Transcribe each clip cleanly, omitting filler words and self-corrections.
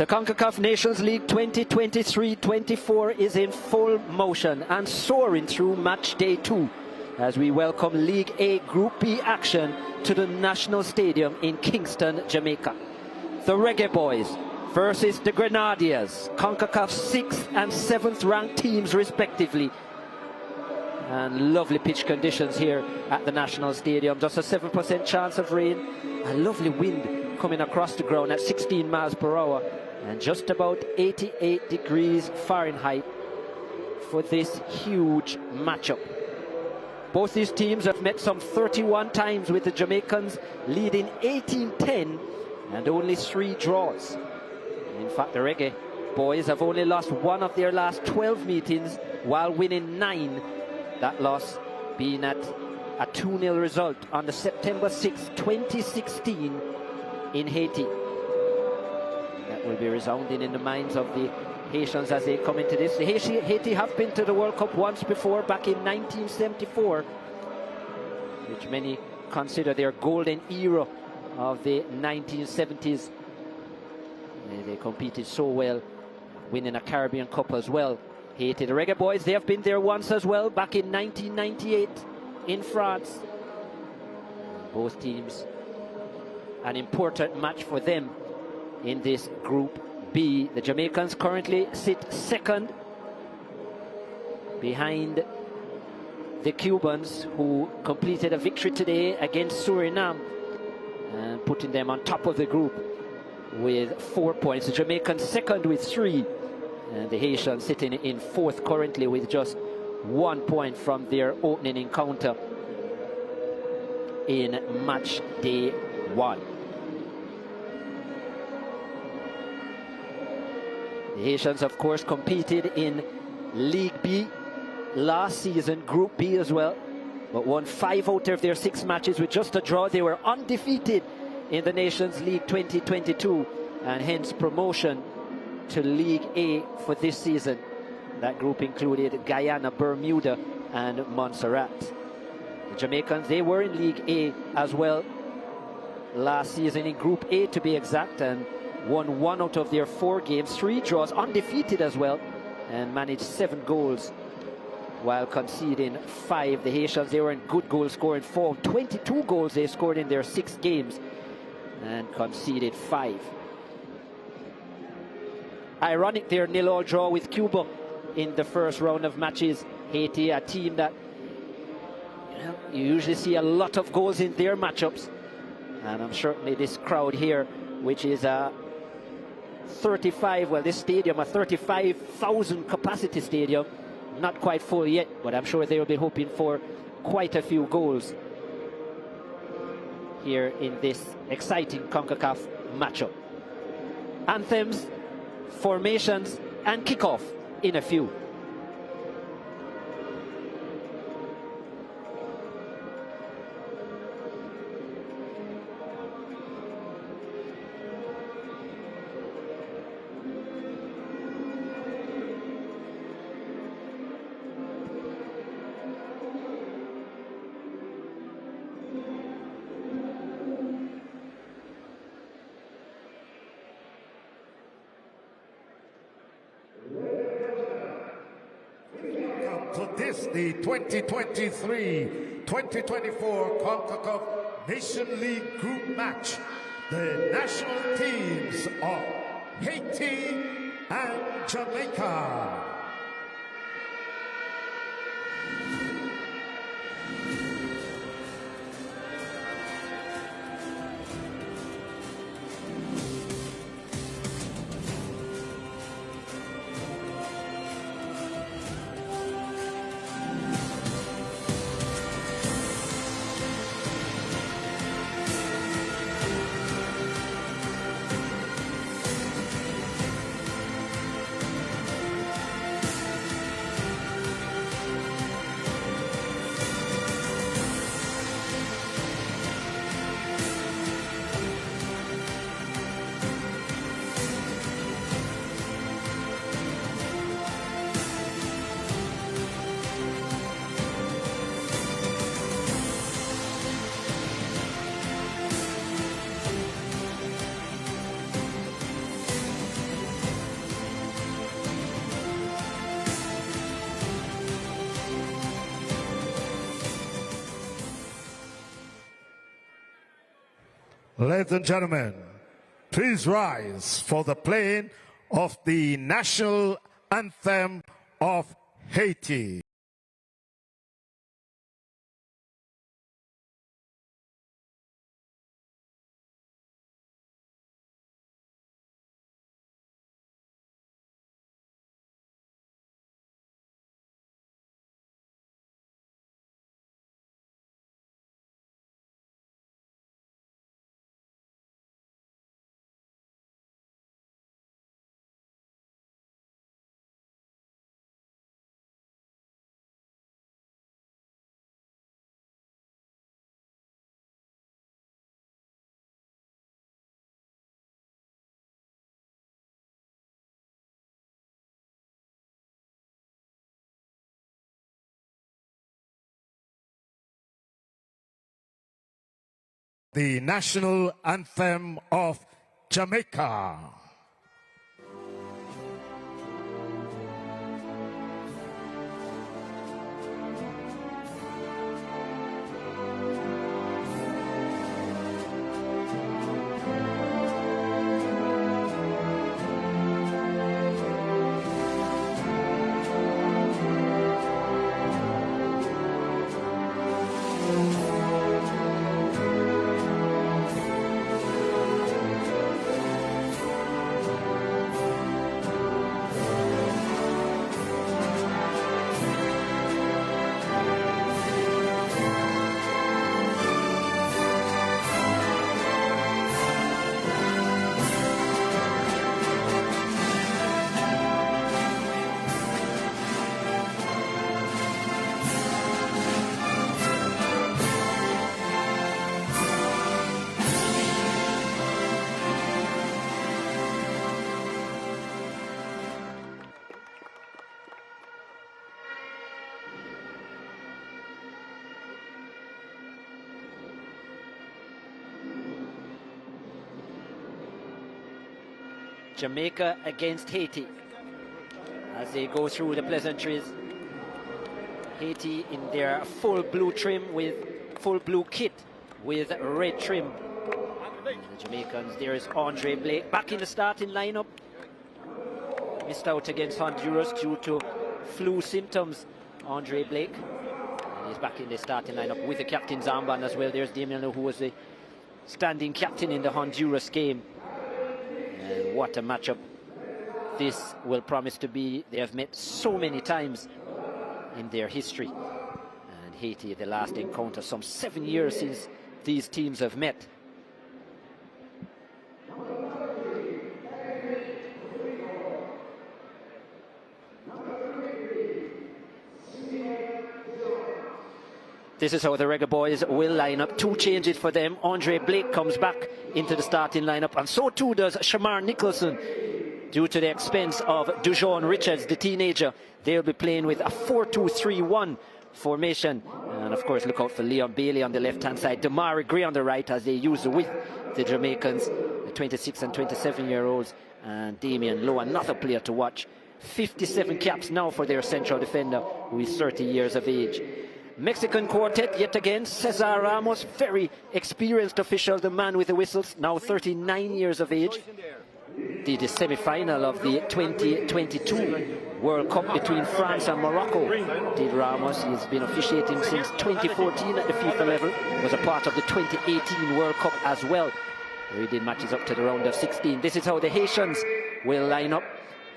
The Concacaf Nations League 2023-24 is in full motion and soaring through match day 2 as we welcome League A Group B action to the National Stadium in Kingston, Jamaica. The Reggae Boys versus the Grenadiers, Concacaf's 6th and 7th ranked teams respectively. And lovely pitch conditions here at the National Stadium. Just a 7% chance of rain. A lovely wind coming across the ground at 16 miles per hour. And just about 88 degrees Fahrenheit for this huge matchup. Both these teams have met some 31 times, with the Jamaicans leading 18-10 and only 3 draws. In fact, the Reggae Boys have only lost one of their last 12 meetings while winning 9. That loss being at a 2-0 result on the September 6, 2016 in Haiti. That will be resounding in the minds of the Haitians as they come into this. Haiti have been to the World Cup once before, back in 1974, which many consider their golden era of the 1970s. They competed so well, winning a Caribbean Cup as well. Haiti, the Reggae Boys, they have been there once as well, back in 1998 in France. Both teams, an important match for them in this Group B. The Jamaicans currently sit second behind the Cubans, who completed a victory today against Suriname and putting them on top of the group with 4 points. The Jamaicans second with 3, and the Haitians sitting in 4th currently with just 1 point from their opening encounter in match day 1. The Haitians, of course, competed in League B last season, Group B as well, but won 5 out of their 6 matches with just a draw. They were undefeated in the Nations League 2022, and hence promotion to League A for this season. That group included Guyana, Bermuda, and Montserrat. The Jamaicans, they were in League A as well last season, in Group A to be exact, and won 1 out of their 4 games, 3 draws, undefeated as well, and managed 7 goals while conceding 5. The Haitians, they were in good goal scoring form. 22 goals they scored in their 6 games and conceded 5. Ironic, their 0-0 draw with Cuba in the first round of matches. Haiti, a team that you usually see a lot of goals in their matchups, and I'm certainly this crowd here, which is a 35, well, this stadium, a 35,000 capacity stadium, not quite full yet, but I'm sure they will be hoping for quite a few goals here in this exciting CONCACAF matchup. Anthems, formations, and kickoff in a few. To this, the 2023-2024 CONCACAF Nation League Group match, the national teams of Haiti and Jamaica. Ladies and gentlemen, please rise for the playing of the national anthem of Haiti. The national anthem of Jamaica. Jamaica against Haiti as they go through the pleasantries. Haiti in their full blue trim with full blue kit with red trim. The Jamaicans, there is Andre Blake back in the starting lineup. Missed out against Honduras due to flu symptoms, Andre Blake. And he's back in the starting lineup with the captain's armband as well. There's Damien, who was the standing captain in the Honduras game. And what a matchup this will promise to be. They have met so many times in their history. And Haiti, the last encounter, some 7 years since these teams have met. This is how the Reggae Boys will line up. 2 changes for them. Andre Blake comes back into the starting lineup, and so too does Shamar Nicholson. Due to the expense of Dujon Richards, the teenager, they'll be playing with a 4-2-3-1 formation. And of course, look out for Leon Bailey on the left-hand side. Damari Gray on the right as they use with the Jamaicans, the 26 and 27-year-olds. And Damien Lowe, another player to watch. 57 caps now for their central defender, who is 30 years of age. Mexican quartet yet again. Cesar Ramos, very experienced official, the man with the whistles, now 39 years of age. Did the semi-final of the 2022 World Cup between France and Morocco. Did Ramos. He's been officiating since 2014 at the FIFA level. Was a part of the 2018 World Cup as well, where he did matches up to the round of 16. This is how the Haitians will line up.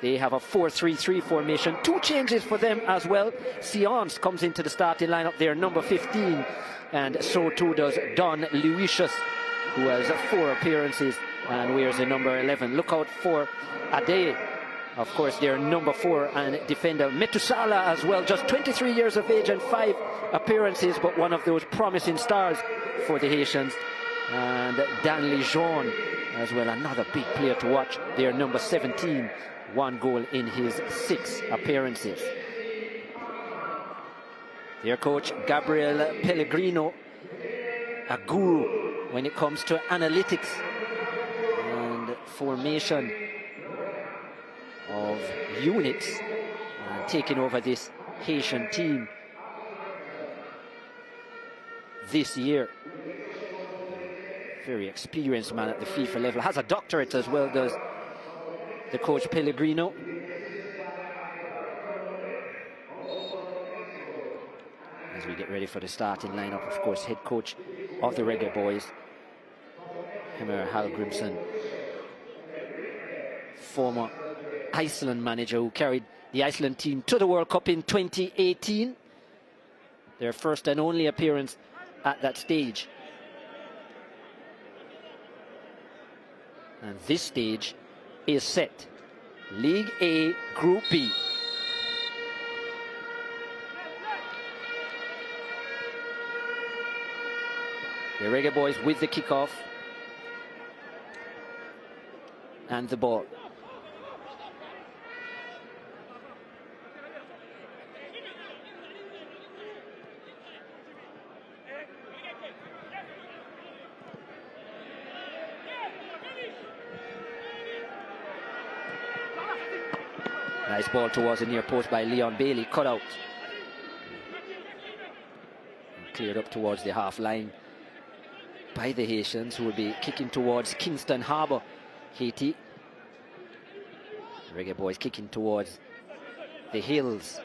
They have a 4-3-3 formation. 2 changes for them as well. Sions comes into the starting lineup there, number 15. And so too does Don Luicius, who has 4 appearances and wears the number 11. Look out for Ade, of course, their number 4 and defender. Metusala as well, just 23 years of age and 5 appearances, but one of those promising stars for the Haitians. And Dan Lejeune as well, another big player to watch. Their number 17. 1 goal in his 6 appearances. Their coach, Gabriel Pellegrino, a guru when it comes to analytics and formation of units, taking over this Haitian team this year. Very experienced man at the FIFA level. Has a doctorate as well, does the coach Pellegrino. As we get ready for the starting lineup, of course, head coach of the Reggae Boys, Hemmer Hallgrimsson, former Iceland manager who carried the Iceland team to the World Cup in 2018. Their first and only appearance at that stage. And this stage is set. League A, Group B. The Reggae Boys with the kickoff and the ball. Nice ball towards the near post by Leon Bailey, cut out. Cleared up towards the half line by the Haitians, who will be kicking towards Kingston Harbour, Haiti. The Reggae Boys kicking towards the hills,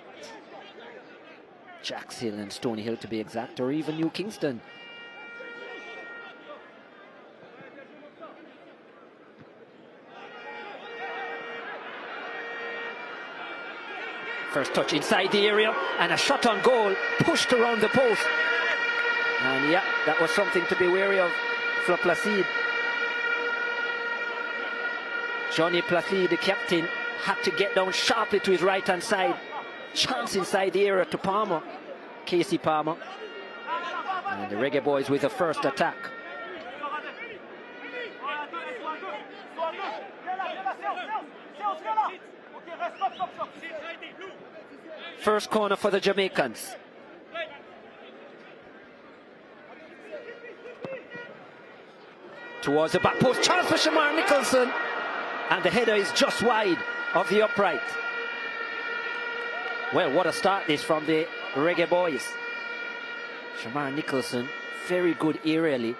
Jacks Hill and Stony Hill to be exact, or even New Kingston. First touch inside the area and a shot on goal, pushed around the post. And yeah, that was something to be wary of for Placide. Johnny Placide, the captain, had to get down sharply to his right hand side. Chance inside the area to Palmer, Casey Palmer. And the Reggae Boys with the first attack. First corner for the Jamaicans. Towards the back post, chance for Shamar Nicholson. And the header is just wide of the upright. Well, what a start this from the Reggae Boys. Shamar Nicholson, very good aerially.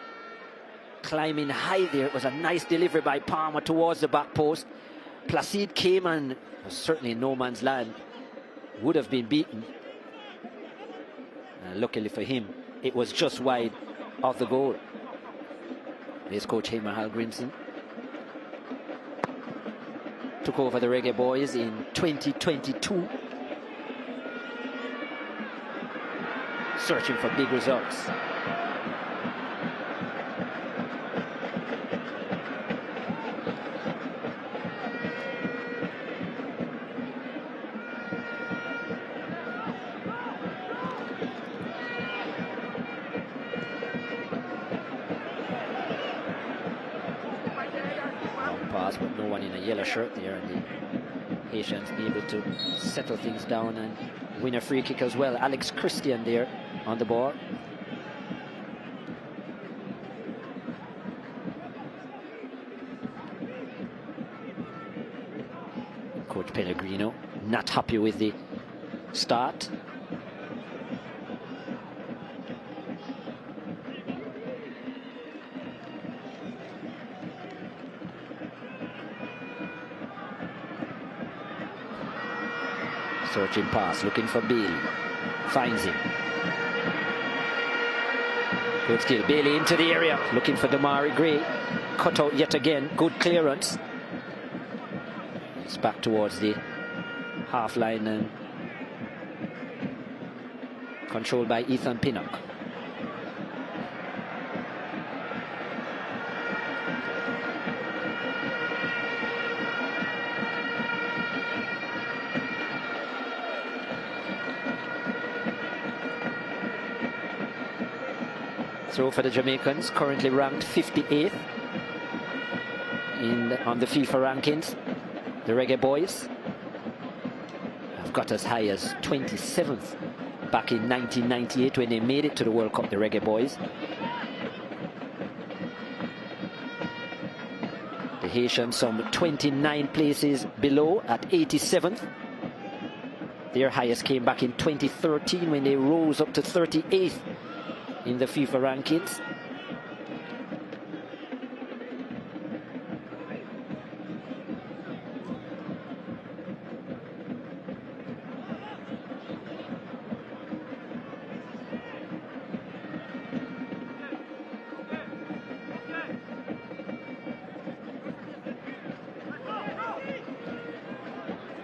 Climbing high there. It was a nice delivery by Palmer towards the back post. Placide came and was certainly in no man's land. Would have been beaten. And luckily for him, it was just wide of the goal. Here's coach Hemmer Hallgrimsson. Took over the Reggae Boys in 2022. Searching for big results. But no one in a yellow shirt there, and the Haitians able to settle things down and win a free kick as well. Alex Christian there on the ball. Coach Pellegrino not happy with the start. Searching pass, looking for Bailey. Finds him. Good skill. Bailey into the area, looking for Damari Gray. Cut out yet again. Good clearance. It's back towards the half line and controlled by Ethan Pinnock. Throw for the Jamaicans, currently ranked 58th on the FIFA rankings. The Reggae Boys have got as high as 27th back in 1998 when they made it to the World Cup, the Reggae Boys. The Haitians some 29 places below at 87th. Their highest came back in 2013 when they rose up to 38th in the FIFA rankings.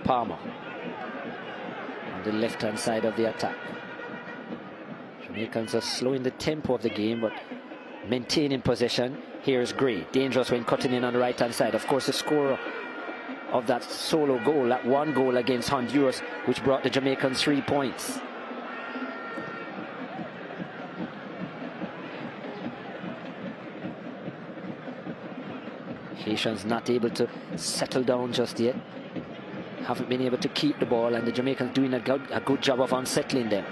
Palmer on the left-hand side of the attack. Jamaicans are slowing the tempo of the game, but maintaining possession. Here's Gray, dangerous when cutting in on the right-hand side. Of course, the scorer of that solo goal, that one goal against Honduras, which brought the Jamaicans 3 points. Haitians not able to settle down just yet. Haven't been able to keep the ball, and the Jamaicans doing a good job of unsettling them.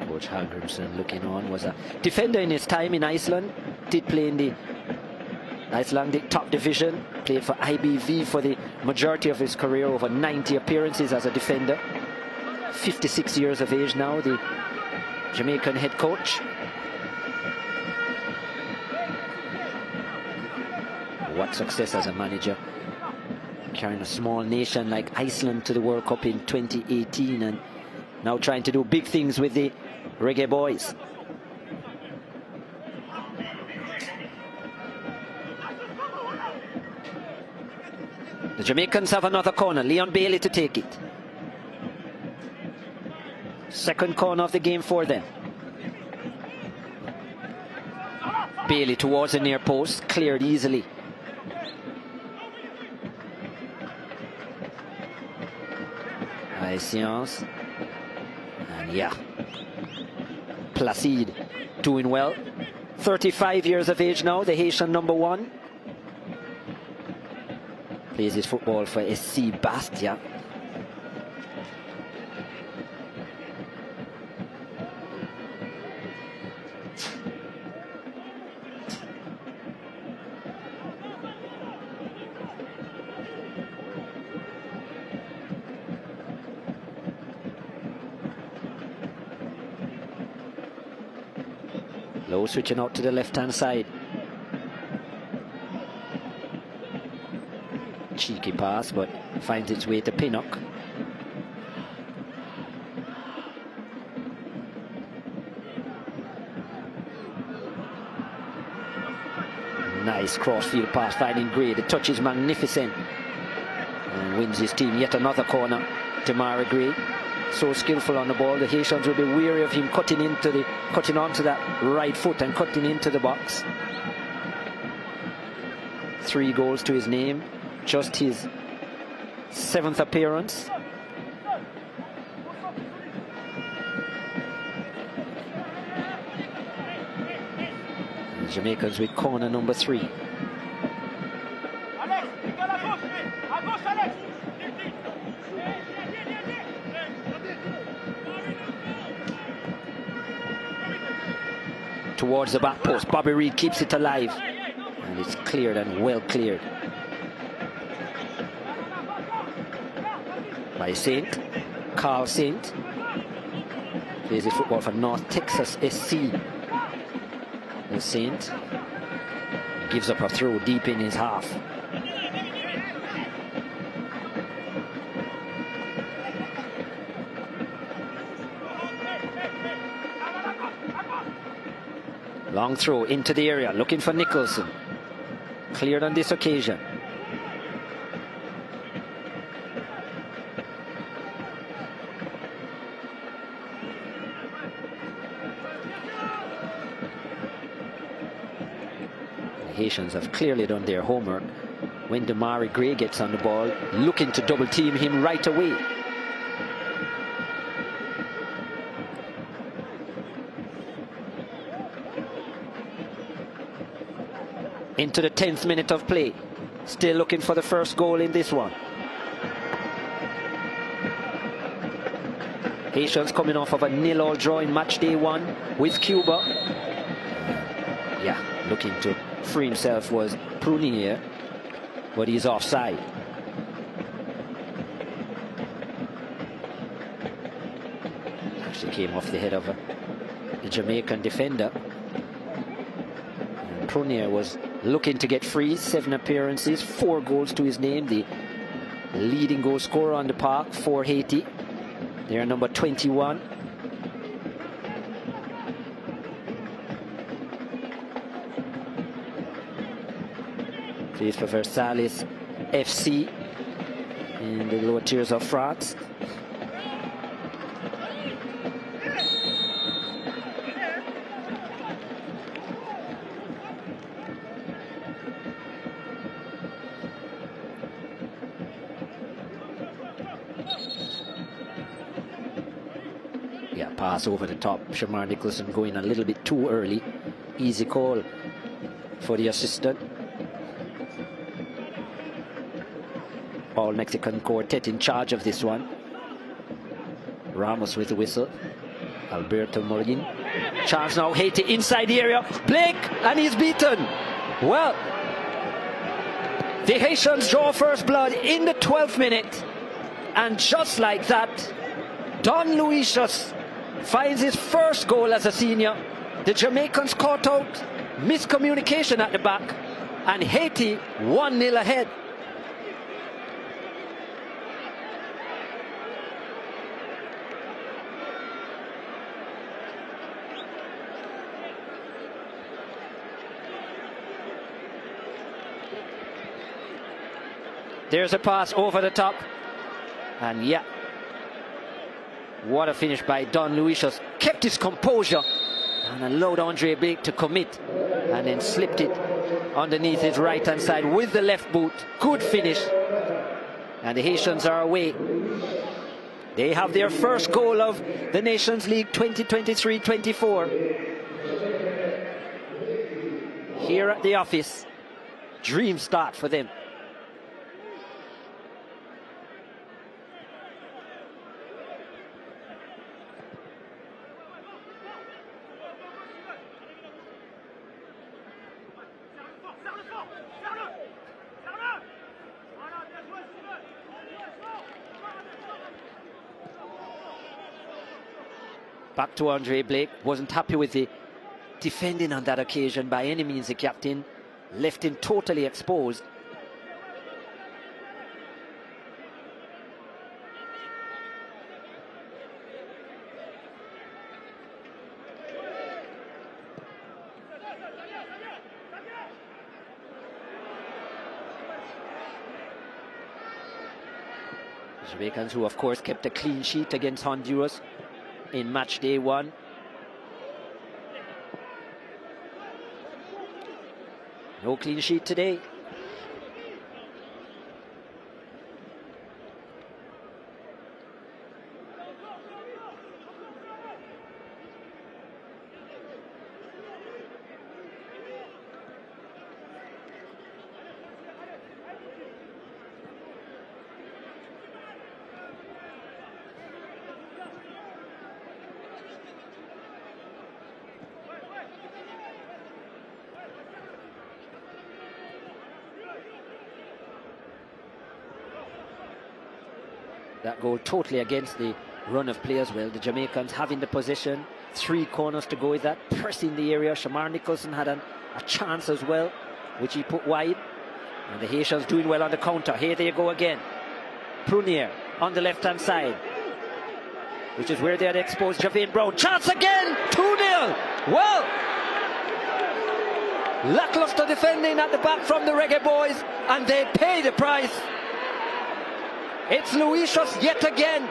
Coach Hagrimson looking on, was a defender in his time in Iceland, did play in the Icelandic top division, played for IBV for the majority of his career, over 90 appearances as a defender. 56 years of age now, the Jamaican head coach. What success as a manager, carrying a small nation like Iceland to the World Cup in 2018, and now trying to do big things with the Reggae Boys. The Jamaicans have another corner. Leon Bailey to take it. Second corner of the game for them. Bailey towards the near post, cleared easily. High séance. And yeah, Placide doing well. 35 years of age now, the Haitian number 1. Plays his football for SC Bastia. Low switching out to the left-hand side. Cheeky pass, but finds its way to Pinnock. Nice crossfield pass, finding Gray. The touch is magnificent. And wins his team yet another corner. Damari Gray, so skillful on the ball. The Haitians will be weary of him cutting onto that right foot and cutting into the box. 3 goals to his name. Just his 7th appearance. The Jamaicans with corner number 3. Towards the back post, Bobby Reid keeps it alive, and it's cleared, and well cleared by Saint. Carl Saint plays his football for North Texas SC. And Saint gives up a throw deep in his half. Long throw into the area, looking for Nicholson. Cleared on this occasion. The Haitians have clearly done their homework. When Damari Gray gets on the ball, looking to double team him right away. Into the 10th minute of play. Still looking for the first goal in this one. Haitians coming off of a 0-0 draw in match day 1 with Cuba. Yeah, looking to free himself was Prunier, but he's offside. Actually came off the head of the Jamaican defender. And Prunier was looking to get free. 7 appearances, 4 goals to his name. The leading goal scorer on the park for Haiti. They're number 21. Plays for Versailles FC in the lower tiers of France. Yeah, pass over the top. Shamar Nicholson going a little bit too early. Easy call for the assistant. All Mexican quartet in charge of this one. Ramos with the whistle. Alberto Morin. Chance now, Haiti inside the area. Blake, and he's beaten. Well, the Haitians draw first blood in the 12th minute. And just like that, Don Luisius finds his first goal as a senior. The Jamaicans caught out miscommunication at the back. And Haiti 1-0 ahead. There's a pass over the top. And yeah, what a finish by Don Luisius. Kept his composure and allowed Andre Blake to commit. And then slipped it underneath his right hand side with the left boot. Good finish. And the Haitians are away. They have their first goal of the Nations League 2023-24. Here at the office. Dream start for them. Back to Andre Blake. Wasn't happy with the defending on that occasion by any means. The captain left him totally exposed. The Jamaicans, who of course kept a clean sheet against Honduras in match day 1. No clean sheet today. That goal totally against the run of play as well. The Jamaicans having the possession, 3 corners to go with that, pressing the area. Shamar Nicholson had a chance as well, which he put wide. And the Haitians doing well on the counter. Here they go again. Prunier on the left-hand side, which is where they had exposed Javane Brown. Chance again, 2-0. Well, lackluster defending at the back from the Reggae Boys, and they pay the price. It's Luisius yet again.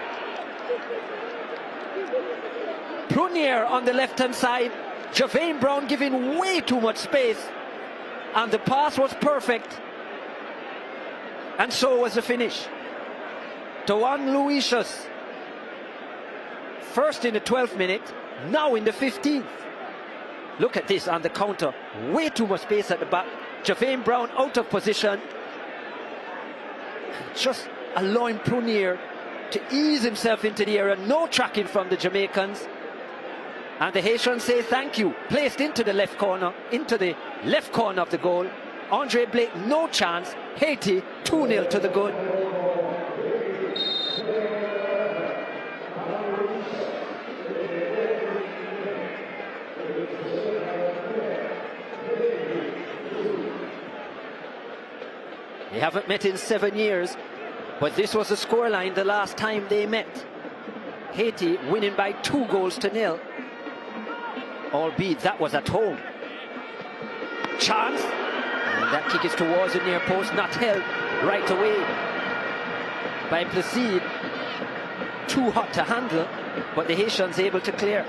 Prunier on the left-hand side. Javane Brown giving way too much space. And the pass was perfect. And so was the finish. Don Luisius. First in the 12th minute, now in the 15th. Look at this on the counter. Way too much space at the back. Javane Brown out of position. Just allowing Prunier to ease himself into the area. No tracking from the Jamaicans. And the Haitians say thank you. Placed into the left corner of the goal. Andre Blake, no chance. Haiti, 2-0 to the good. They haven't met in 7 years, but this was the scoreline the last time they met. Haiti winning by 2-0, albeit that was at home. Chance, and that kick is towards the near post, not held right away by Placide. Too hot to handle, but the Haitians able to clear.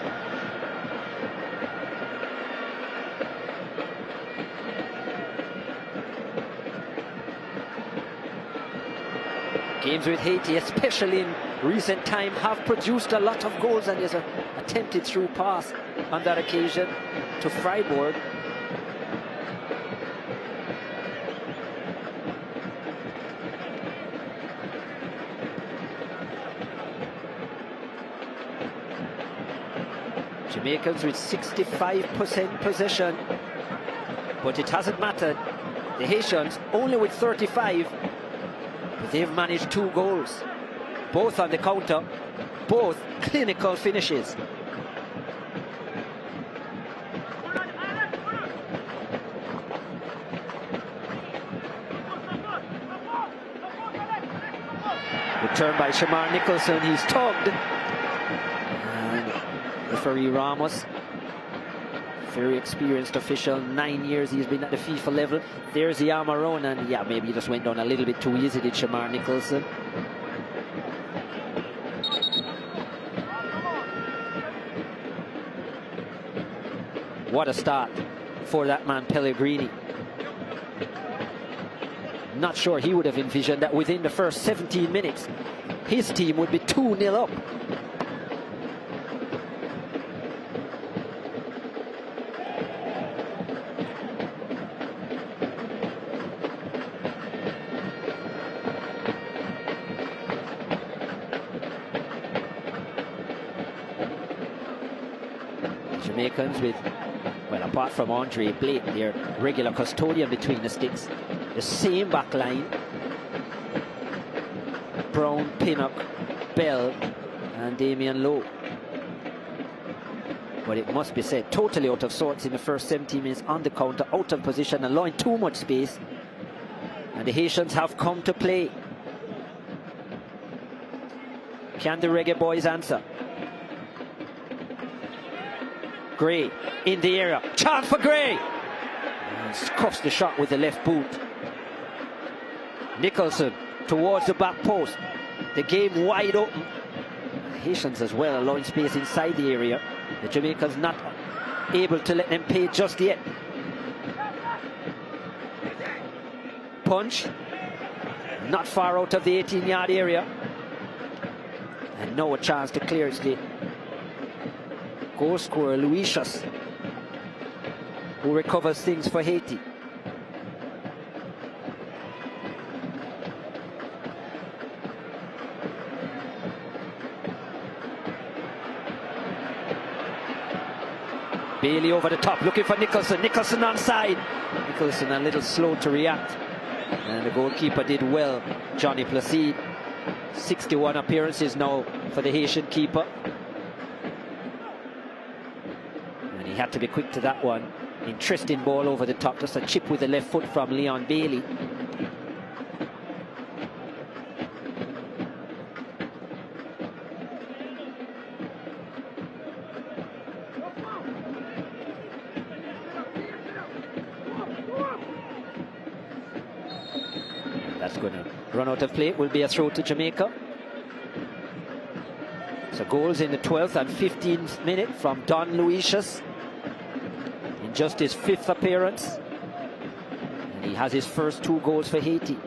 Games with Haiti, especially in recent time, have produced a lot of goals, and there's an attempted through pass on that occasion to Freiburg. Jamaicans with 65% possession, but it hasn't mattered. The Haitians only with 35. They've managed 2 goals, both on the counter, both clinical finishes. Return by Shamar Nicholson, he's tugged. And referee Ramos, very experienced official, 9 years he's been at the FIFA level. There's the arm around, and yeah, maybe he just went down a little bit too easy, did Shamar Nicholson. What a start for that man Pellegrini. Not sure he would have envisioned that within the first 17 minutes his team would be 2-0 up. Jamaicans with, well, apart from Andre Blake, their regular custodian between the sticks, the same back line: Brown, Pinnock, Bell and Damian Lowe. But it must be said, totally out of sorts in the first 17 minutes on the counter, out of position, allowing too much space, and the Haitians have come to play. Can the Reggae Boys answer? Gray in the area, chance for Gray, and scuffs the shot with the left boot. Nicholson towards the back post, the game wide open. The Haitians as well allowing space inside the area. The Jamaicans not able to let them pay just yet. Punch, not far out of the 18-yard area, and no chance to clear. It's the goal scorer Luisius who recovers things for Haiti. Bailey over the top, looking for Nicholson. Nicholson onside. Nicholson a little slow to react, and the goalkeeper did well, Johnny Placide. 61 appearances now for the Haitian keeper, and he had to be quick to that one. Interesting ball over the top, just a chip with the left foot from Leon Bailey. That's going to run out of play. It will be a throw to Jamaica. So goals in the 12th and 15th minute from Don Luisius in just his 5th appearance, and he has his first 2 goals for Haiti.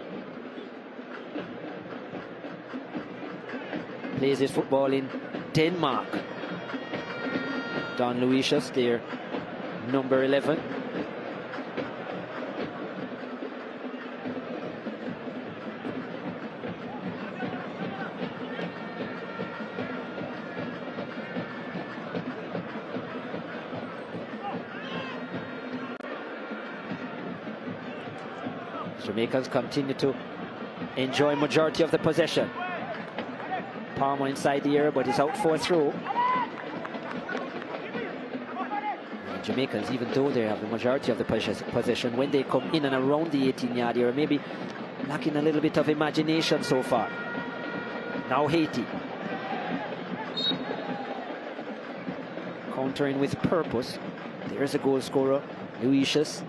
Plays his football in Denmark. Don Luisius, their number 11. Jamaicans continue to enjoy majority of the possession. Palmer inside the area, but he's out for a throw. And Jamaicans, even though they have the majority of the possession, when they come in and around the 18-yard area, maybe lacking a little bit of imagination so far. Now Haiti. Countering with purpose. There's a goal scorer, Lucius.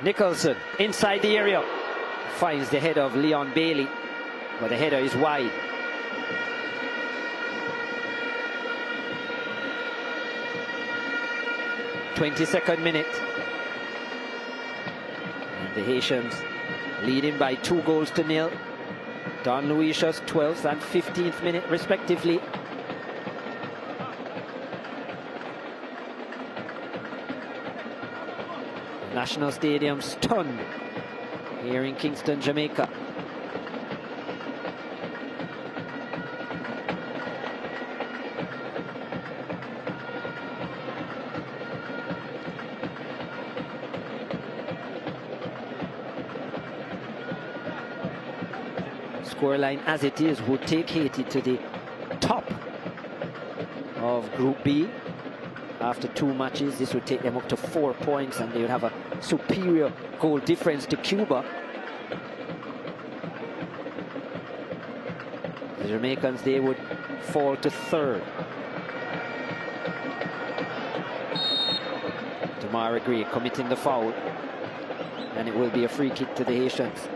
Nicholson inside the area finds the header of Leon Bailey, but the header is wide. (22nd minute). And the Haitians leading by 2 goals to nil. Don Lucius 12th and 15th minute respectively. National Stadium stunned here in Kingston, Jamaica. Scoreline as it is would take Haiti to the top of Group B. After 2 matches, this would take them up to 4 points, and they would have a superior goal difference to Cuba. The Jamaicans, they would fall to 3rd. Tamara Gray committing the foul, and it will be a free kick to the Haitians.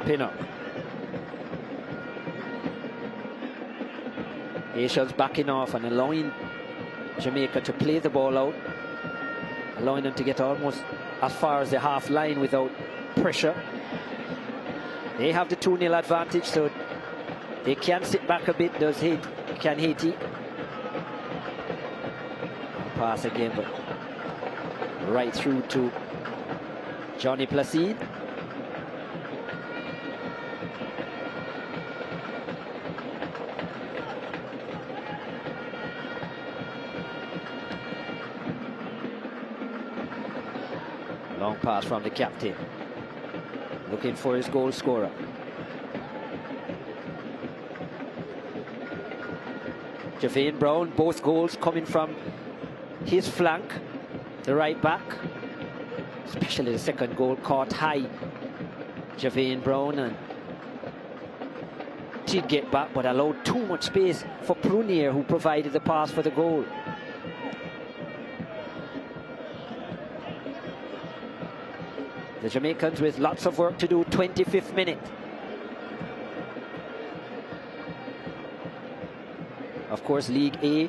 Pinnock. Haitians backing off and allowing Jamaica to play the ball out, allowing them to get almost as far as the half line without pressure. They have the 2-0 advantage, so they can sit back a bit. Can Haiti? Pass again, but right through to Johnny Placide. Long pass from the captain, looking for his goal scorer. Javane Brown, both goals coming from his flank, the right back. Especially the second goal caught high. Javane Brown and did get back, but allowed too much space for Prunier, who provided the pass for the goal. The Jamaicans with lots of work to do. 25th minute. Of course, League A,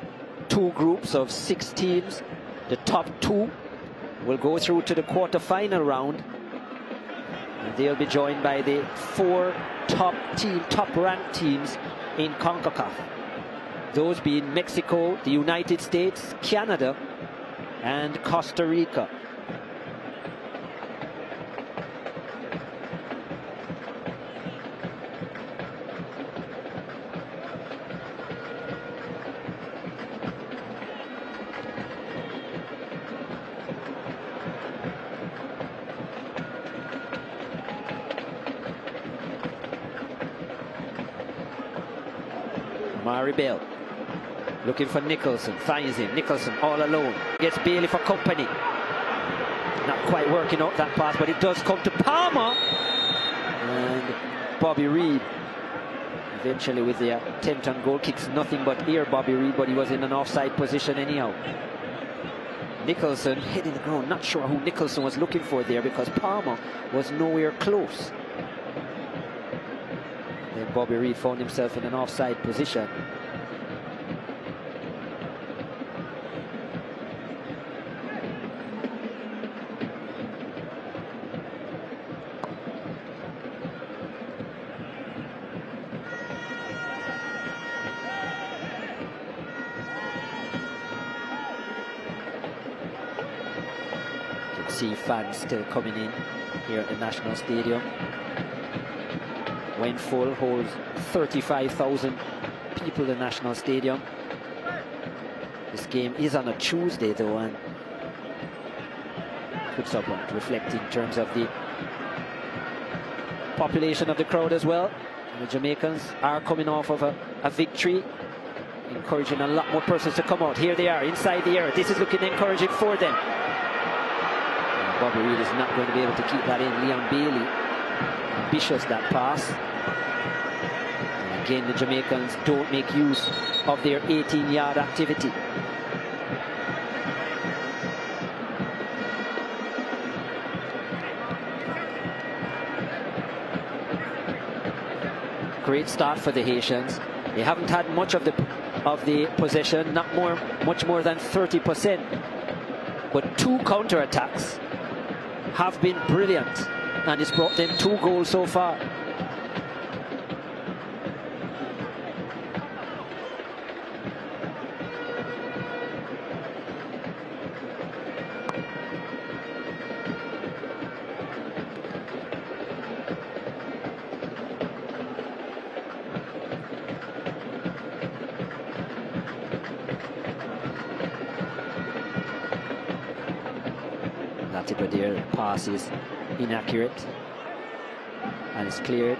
2 groups of 6 teams. The top 2 will go through to the quarter-final round, and they'll be joined by the 4 top-ranked teams in Concacaf. Those being Mexico, the United States, Canada, and Costa Rica. Jamari Bell looking for Nicholson, finds him. Nicholson all alone, gets Bailey for company. Not quite working out that pass, but it does come to Palmer. And Bobby Reed eventually with the attempt on goal kicks nothing but ear Bobby Reed, but he was in an offside position anyhow. Nicholson hitting the ground, not sure who Nicholson was looking for there because Palmer was nowhere close. Then Bobby Reed found himself in an offside position. See fans still coming in here at the National Stadium. When full, holds 35,000 people in the National Stadium. This game is on a Tuesday though, and could somewhat reflect in terms of the population of the crowd as well. And the Jamaicans are coming off of a victory, encouraging a lot more persons to come out. Here they are inside the area. This is looking encouraging for them. Bobby Reed is not going to be able to keep that in. Leon Bailey, ambitious that pass. And again, the Jamaicans don't make use of their 18-yard activity. Great start for the Haitians. They haven't had much of the possession, much more than 30%. But two counter-attacks have been brilliant, and it's brought them 2 goals so far. But their pass is inaccurate and it's cleared.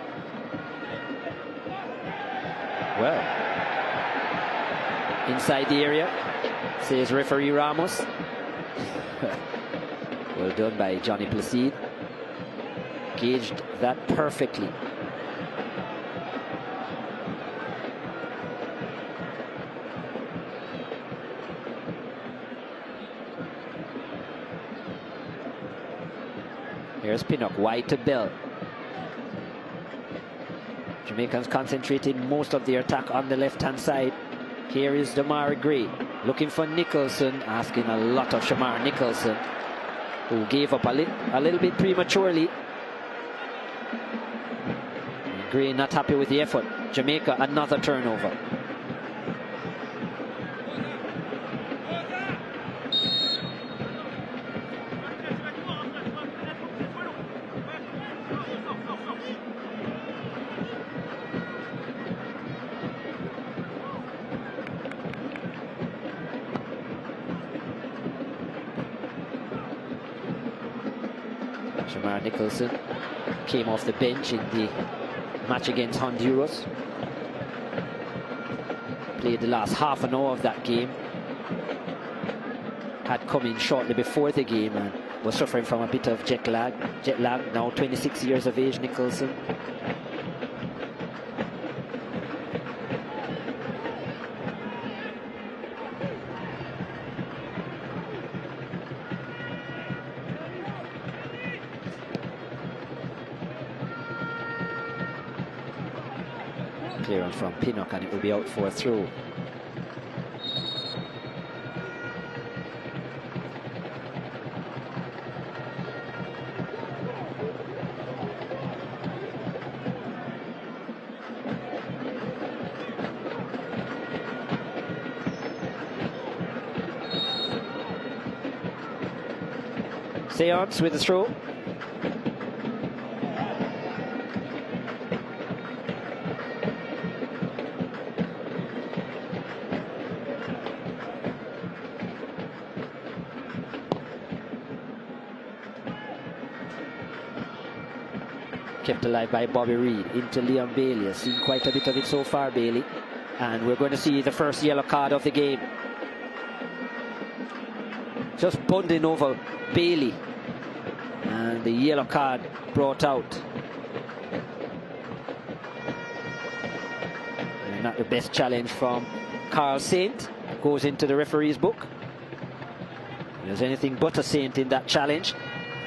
Well, inside the area, says referee Ramos. Well done by Johnny Placide. Gauged that perfectly. Here's Pinnock, wide to Bell. Jamaicans concentrating most of their attack on the left-hand side. Here is Damari Gray, looking for Nicholson, asking a lot of Shamar Nicholson, who gave up a little bit prematurely. Gray not happy with the effort. Jamaica, another turnover. Shamar Nicholson came off the bench in the match against Honduras. Played the last half an hour of that game. Had come in shortly before the game and was suffering from a bit of jet lag. Now 26 years of age, Nicholson. Clearance from Pinnock and it will be out for a throw. Seance with the throw. Kept alive by Bobby Reed into Leon Bailey. Has seen quite a bit of it so far, Bailey. And we're going to see the first yellow card of the game. Just bundling over Bailey. And the yellow card brought out. And not the best challenge from Carl Saint. Goes into the referee's book. There's anything but a Saint in that challenge.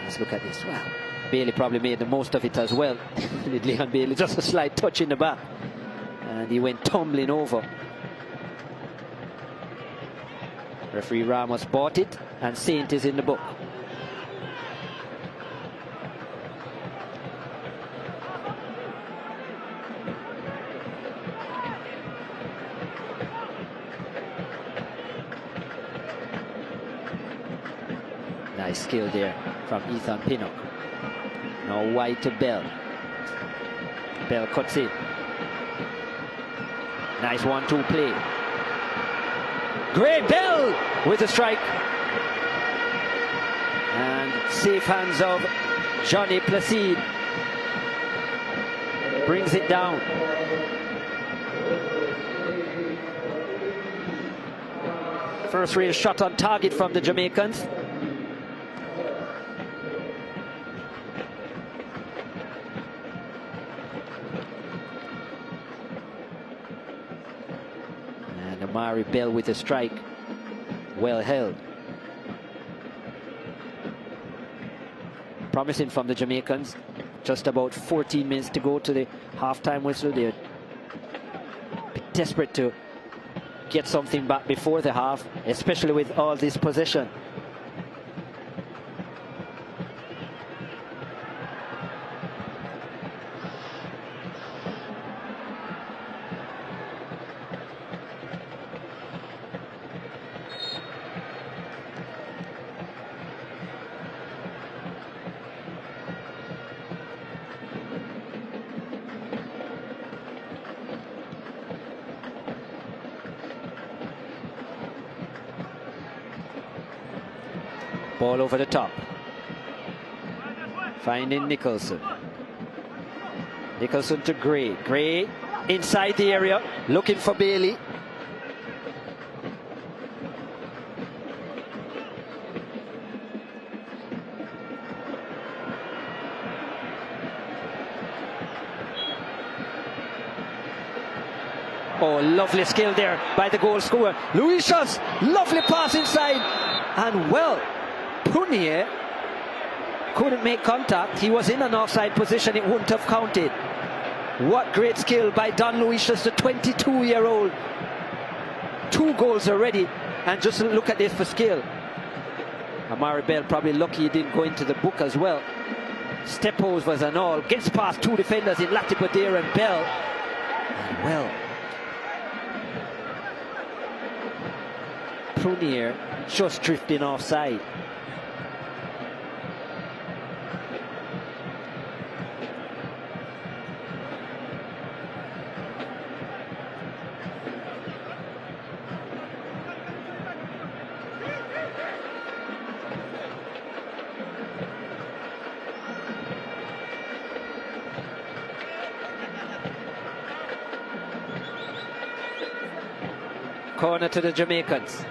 Let's look at this. Wow. Bailey probably made the most of it as well. Leon Bailey, just a slight touch in the back. And he went tumbling over. Referee Ramos bought it, and Saint is in the book. Nice skill there from Ethan Pinnock. Now wide to Bell. Bell cuts in. Nice 1-2 play. Great Bell with a strike. And safe hands of Johnny Placide. Brings it down. First real shot on target from the Jamaicans. Amari Bell with a strike, well held. Promising from the Jamaicans. Just about 14 minutes to go to the halftime whistle. They're desperate to get something back before the half, especially with all this possession. Ball over the top. Finding Nicholson. Nicholson to Gray. Gray inside the area, looking for Bailey. Oh, lovely skill there by the goal scorer. Luisius, lovely pass inside. And well, Prunier couldn't make contact. He was in an offside position. It wouldn't have counted. What great skill by Don Luisius, the 22-year-old. 2 goals already. And just look at this for skill. Amari Bell probably lucky he didn't go into the book as well. Step overs and all. Gets past 2 defenders in Latipadere and Bell. And well, Prunier just drifting offside. Corner to the Jamaicans.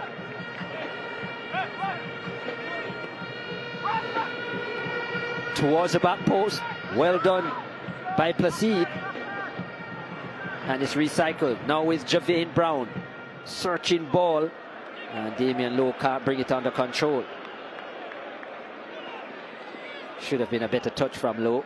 Towards the back post. Well done by Placide. And it's recycled. Now with Javane Brown. Searching ball. And Damian Lowe can't bring it under control. Should have been a better touch from Lowe.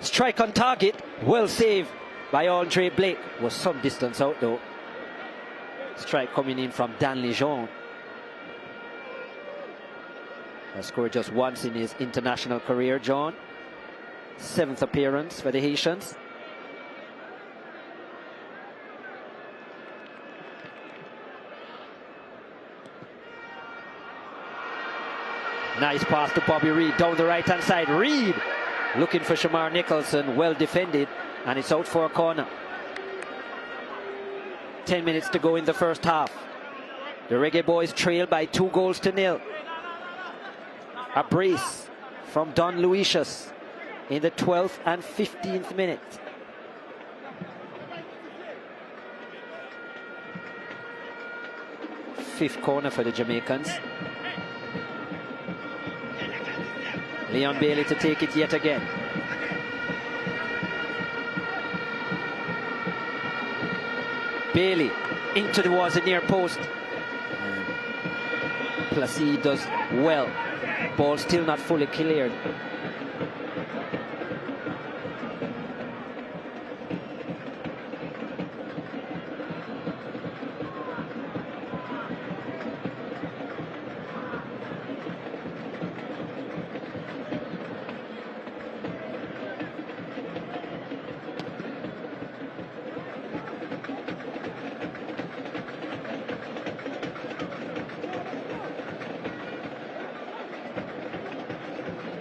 Strike on target. Well saved by Andre Blake. Was some distance out though. Strike coming in from Dan Lejeune. Has scored just once in his international career, John. 7th appearance for the Haitians. Nice pass to Bobby Reid down the right hand side. Reid looking for Shamar Nicholson. Well defended, and it's out for a corner. 10 minutes to go in the first half. The Reggae Boys trail by 2-0. A brace from Don Luicius in the 12th and 15th minute. Fifth corner for the Jamaicans. Leon Bailey to take it yet again. Bailey into towards the near post. Placide does well. Ball still not fully cleared.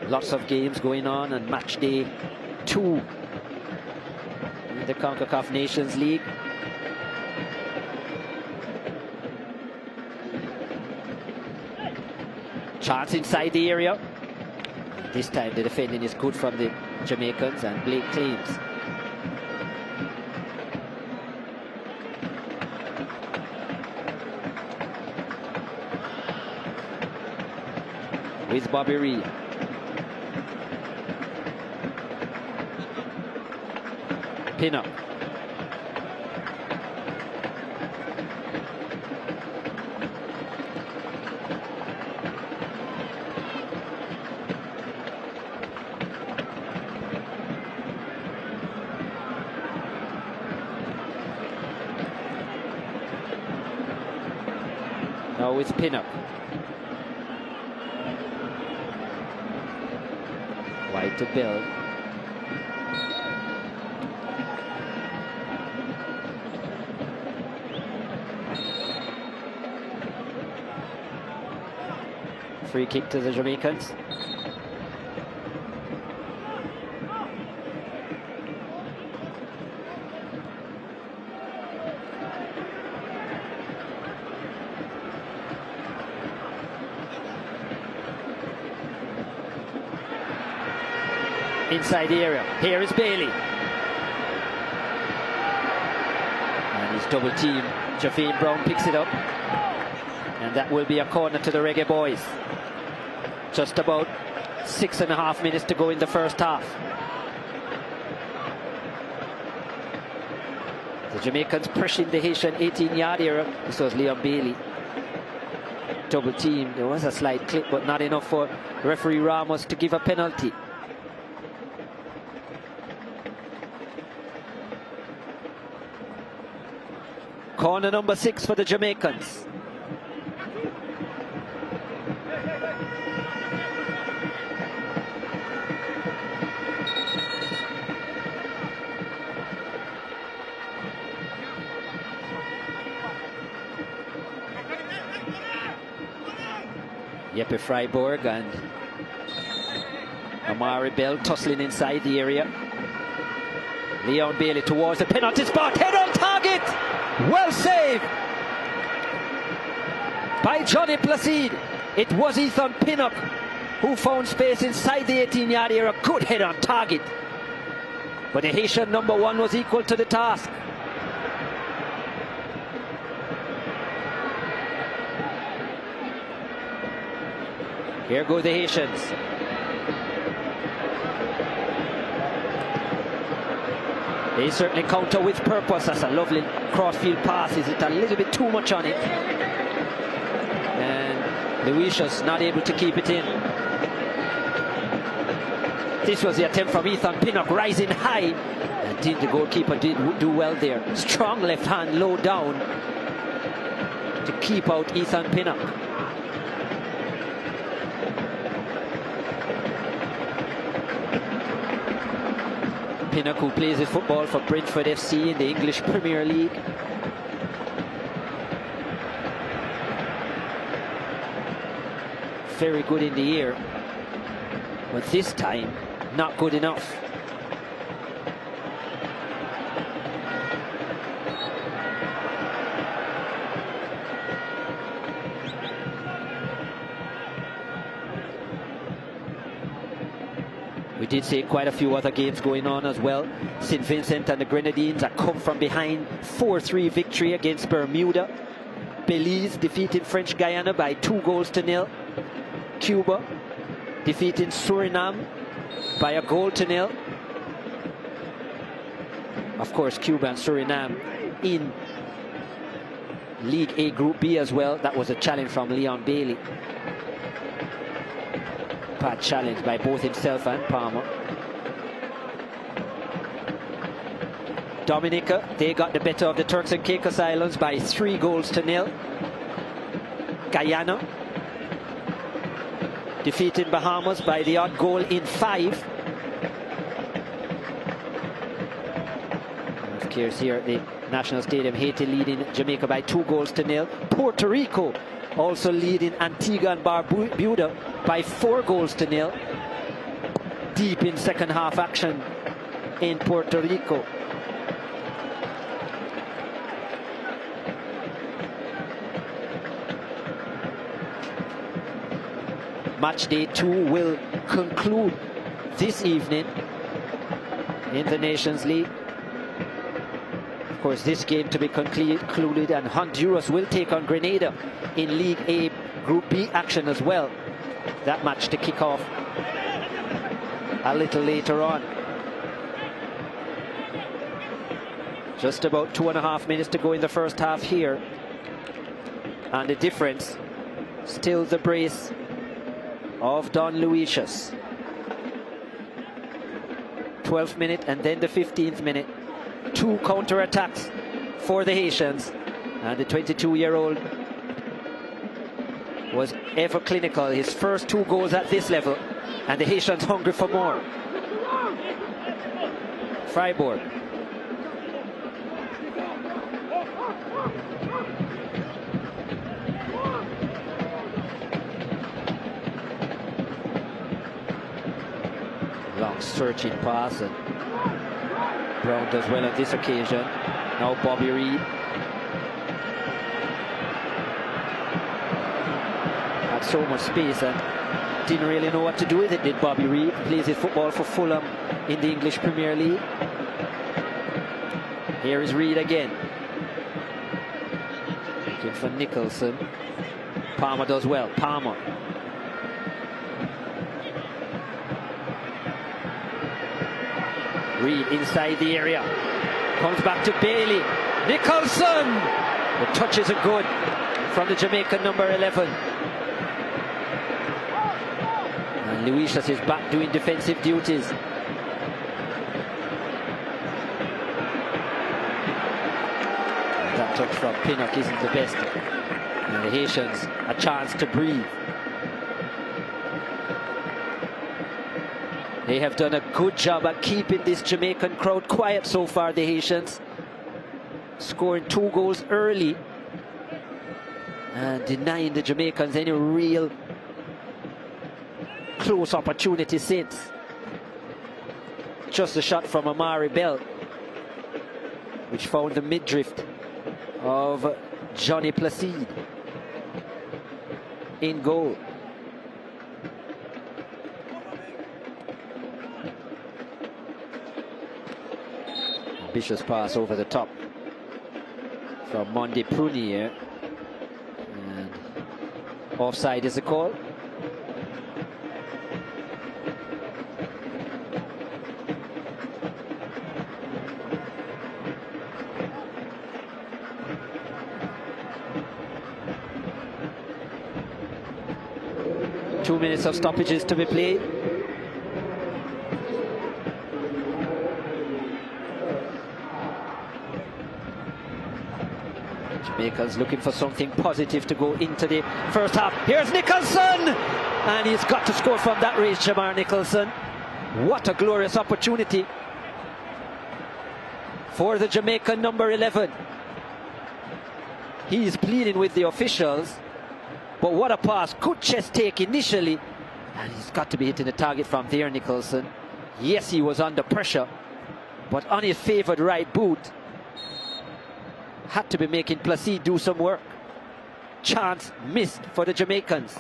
Lots of games going on match day 2 in the Concacaf Nations League. Chance inside the area. This time the defending is good from the Jamaicans, and Blake claims. With Bobby Reid. Pin up. Now with pin up. Wide to build. Free kick to the Jamaicans. Inside the area. Here is Bailey. And he's double teamed. Javine Brown picks it up. And that will be a corner to the Reggae Boys. Just about 6.5 minutes to go in the first half. The Jamaicans pushing the Haitian 18-yard area. This was Leon Bailey. Double team. There was a slight clip, but not enough for referee Ramos to give a penalty. Corner number 6 for the Jamaicans. Jeppe Freiburg and Amari Bell tussling inside the area. Leon Bailey towards the penalty spot. Head on target! Well saved by Johnny Placide. It was Ethan Pinnock who found space inside the 18-yard area. Good head on target. But the Haitian number 1 was equal to the task. Here go the Haitians. They certainly counter with purpose. That's a lovely crossfield pass. Is it a little bit too much on it? And Luicius not able to keep it in. This was the attempt from Ethan Pinnock, rising high. And the goalkeeper did do well there. Strong left hand low down to keep out Ethan Pinnock. Pinnock, who plays his football for Brentford FC in the English Premier League. Very good in the air, but this time not good enough. We did see quite a few other games going on as well. St. Vincent and the Grenadines are come from behind 4-3 victory against Bermuda. Belize defeating French Guyana by 2-0. Cuba defeating Suriname by a 0-0. Of course, Cuba and Suriname in League A Group B as well. That was a challenge from Leon Bailey. Bad challenge by both himself and Palmer. Dominica, they got the better of the Turks and Caicos Islands by 3-0. Guyana defeating Bahamas by the odd goal in 5. Of course, here at the National Stadium, Haiti leading Jamaica by 2-0. Puerto Rico also leading Antigua and Barbuda by 4-0. Deep in second half action in Puerto Rico. Match day 2 will conclude this evening in the Nations League. Of course, this game to be concluded, and Honduras will take on Grenada in League A Group B action as well. That match to kick off a little later on. Just about 2.5 minutes to go in the first half here. And the difference, still the brace of Don Luisius. 12th minute and then the 15th minute. 2 counter-attacks for the Haitians. And the 22-year-old was ever clinical. His first 2 goals at this level. And the Haitians hungry for more. Freiburg. Long searching pass, and Brown does well on this occasion. Now Bobby Reed had so much space and didn't really know what to do with it, did Bobby Reed. Plays his football for Fulham in the English Premier League. Here is Reed again, looking for Nicholson. Palmer does well. Palmer. Reed inside the area, comes back to Bailey. Nicholson! The touches are good from the Jamaican number 11. And Luisius is back doing defensive duties. That touch from Pinnock isn't the best. And the Haitians a chance to breathe. They have done a good job at keeping this Jamaican crowd quiet so far, the Haitians. Scoring 2 goals early and denying the Jamaicans any real close opportunity since. Just a shot from Amari Bell, which found the midriff of Johnny Placide in goal. Ambitious pass over the top from Monday Prunier, and offside is the call. Two minutes of stoppages to be played. Jamaicans looking for something positive to go into the first half. Here's Nicholson! And he's got to score from that range, Jamar Nicholson. What a glorious opportunity for the Jamaican number 11. He's pleading with the officials, but what a pass. Good chest take initially, and he's got to be hitting the target from there, Nicholson. Yes, he was under pressure, but on his favoured right boot, had to be making Placide do some work. Chance missed for the Jamaicans.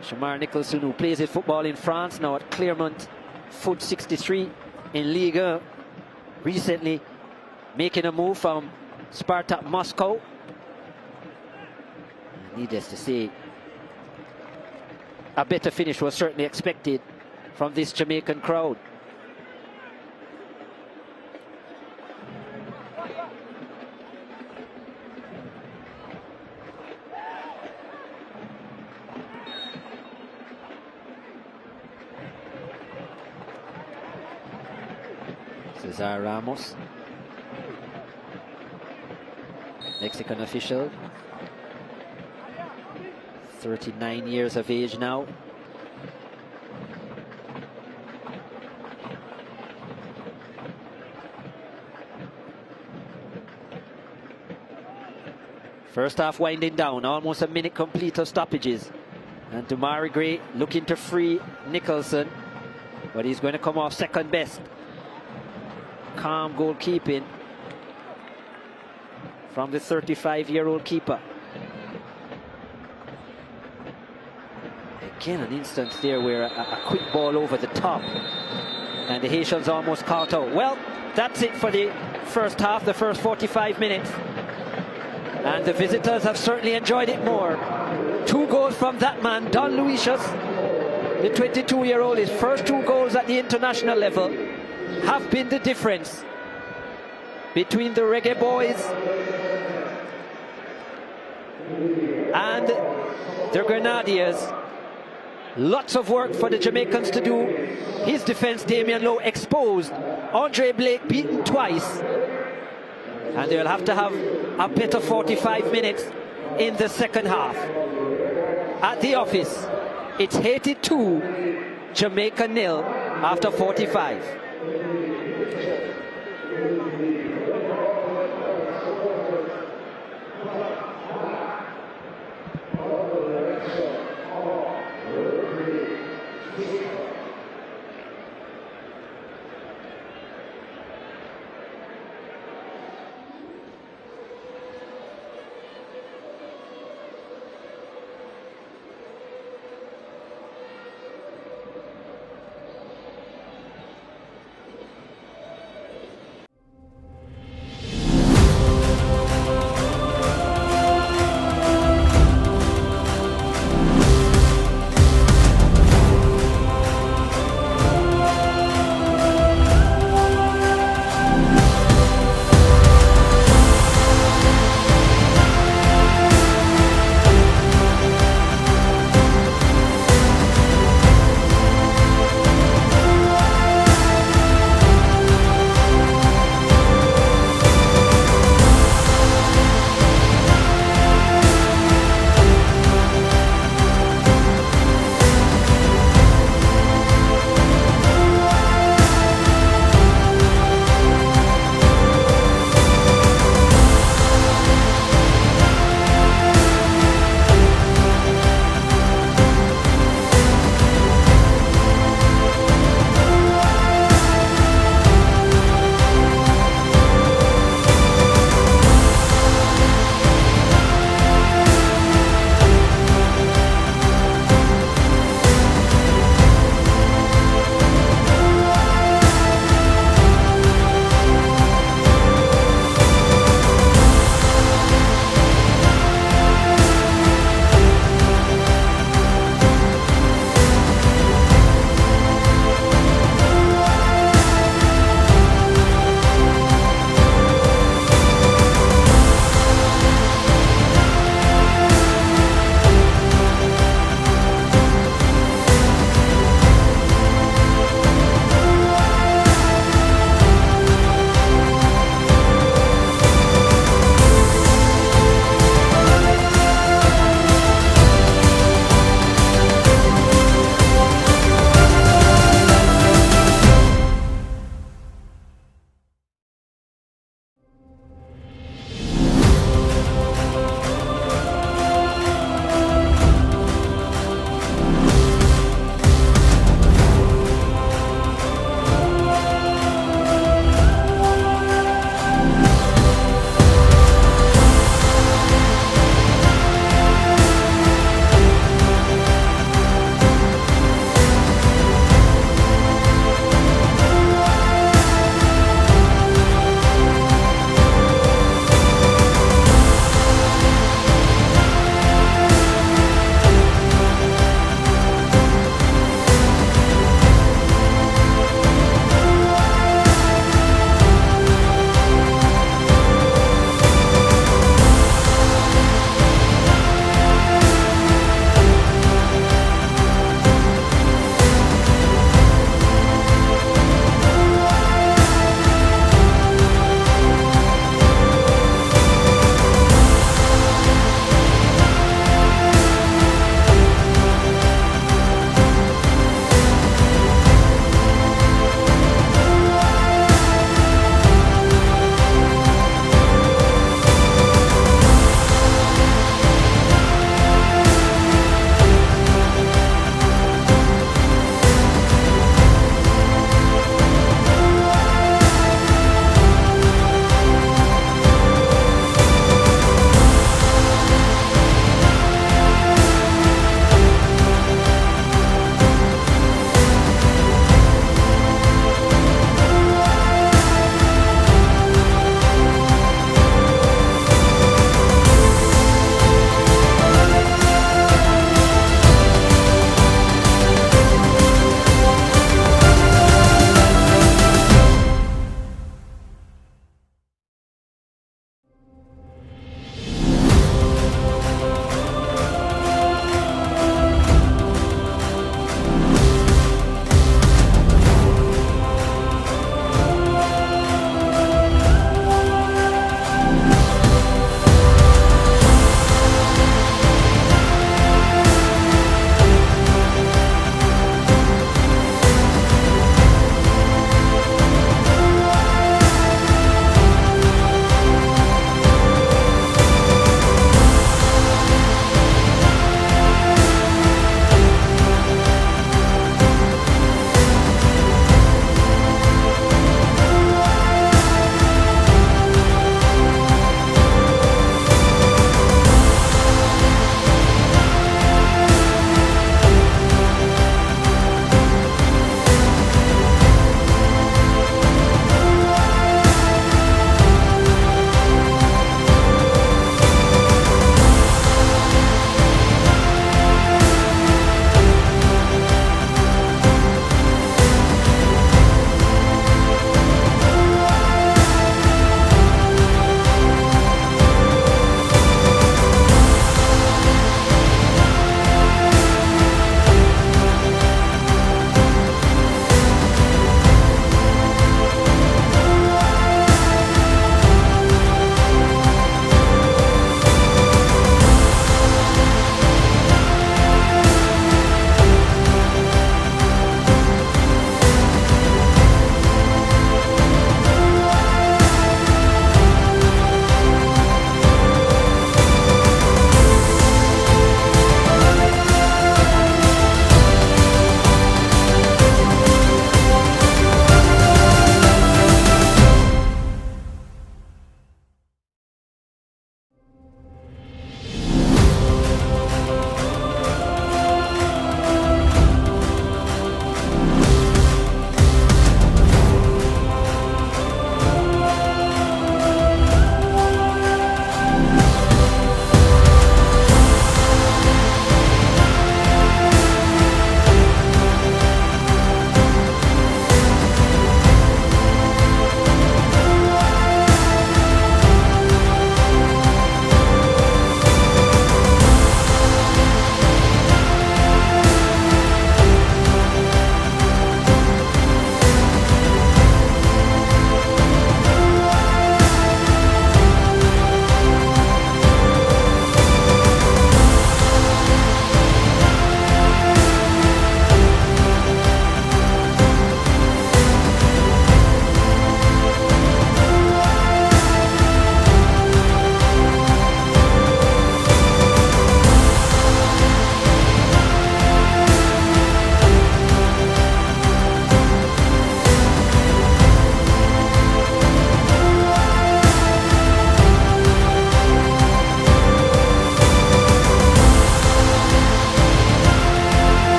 Jamar Nicholson, who plays his football in France, now at Clermont Foot 63 in Ligue 1. Recently making a move from Spartak Moscow. Needless to say, a better finish was certainly expected from this Jamaican crowd. Cesar Ramos, Mexican official, 39 years of age now. First half winding down, almost a minute complete of stoppages. And Damari Gray looking to free Nicholson, but he's going to come off second best. Calm goalkeeping from the 35-year-old keeper. Again, an instance there where a quick ball over the top, and the Haitians almost caught out. Well, that's it for the first half, the first 45 minutes. And the visitors have certainly enjoyed it more. 2 goals from that man, Don Luisius, the 22-year-old. His first 2 goals at the international level have been the difference between the Reggae Boys and the Grenadiers. Lots of work for the Jamaicans to do. His defense, Damian Lowe, exposed. Andre Blake beaten twice. And they'll have to have a better 45 minutes in the second half. At the office, it's Haiti 2, Jamaica 0 after 45.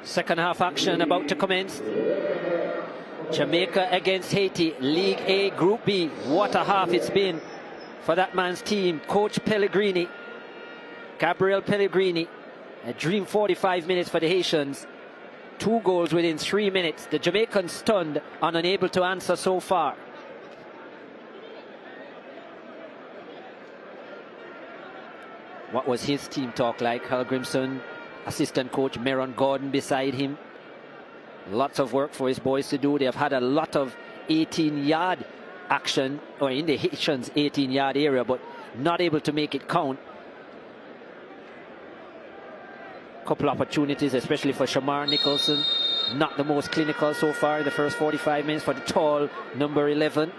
Second half action about to commence. Jamaica against Haiti, League A, Group B. What a half it's been for that man's team. Coach Pellegrini, Gabriel Pellegrini, a dream 45 minutes for the Haitians. 2 goals within 3 minutes. The Jamaicans stunned and unable to answer so far. What was his team talk like? Hal Grimson, assistant coach Meron Gordon beside him. Lots of work for his boys to do. They have had a lot of 18-yard action, or in the Haitians' 18-yard area, but not able to make it count. Couple opportunities, especially for Shamar Nicholson. Not the most clinical so far in the first 45 minutes for the tall number 11.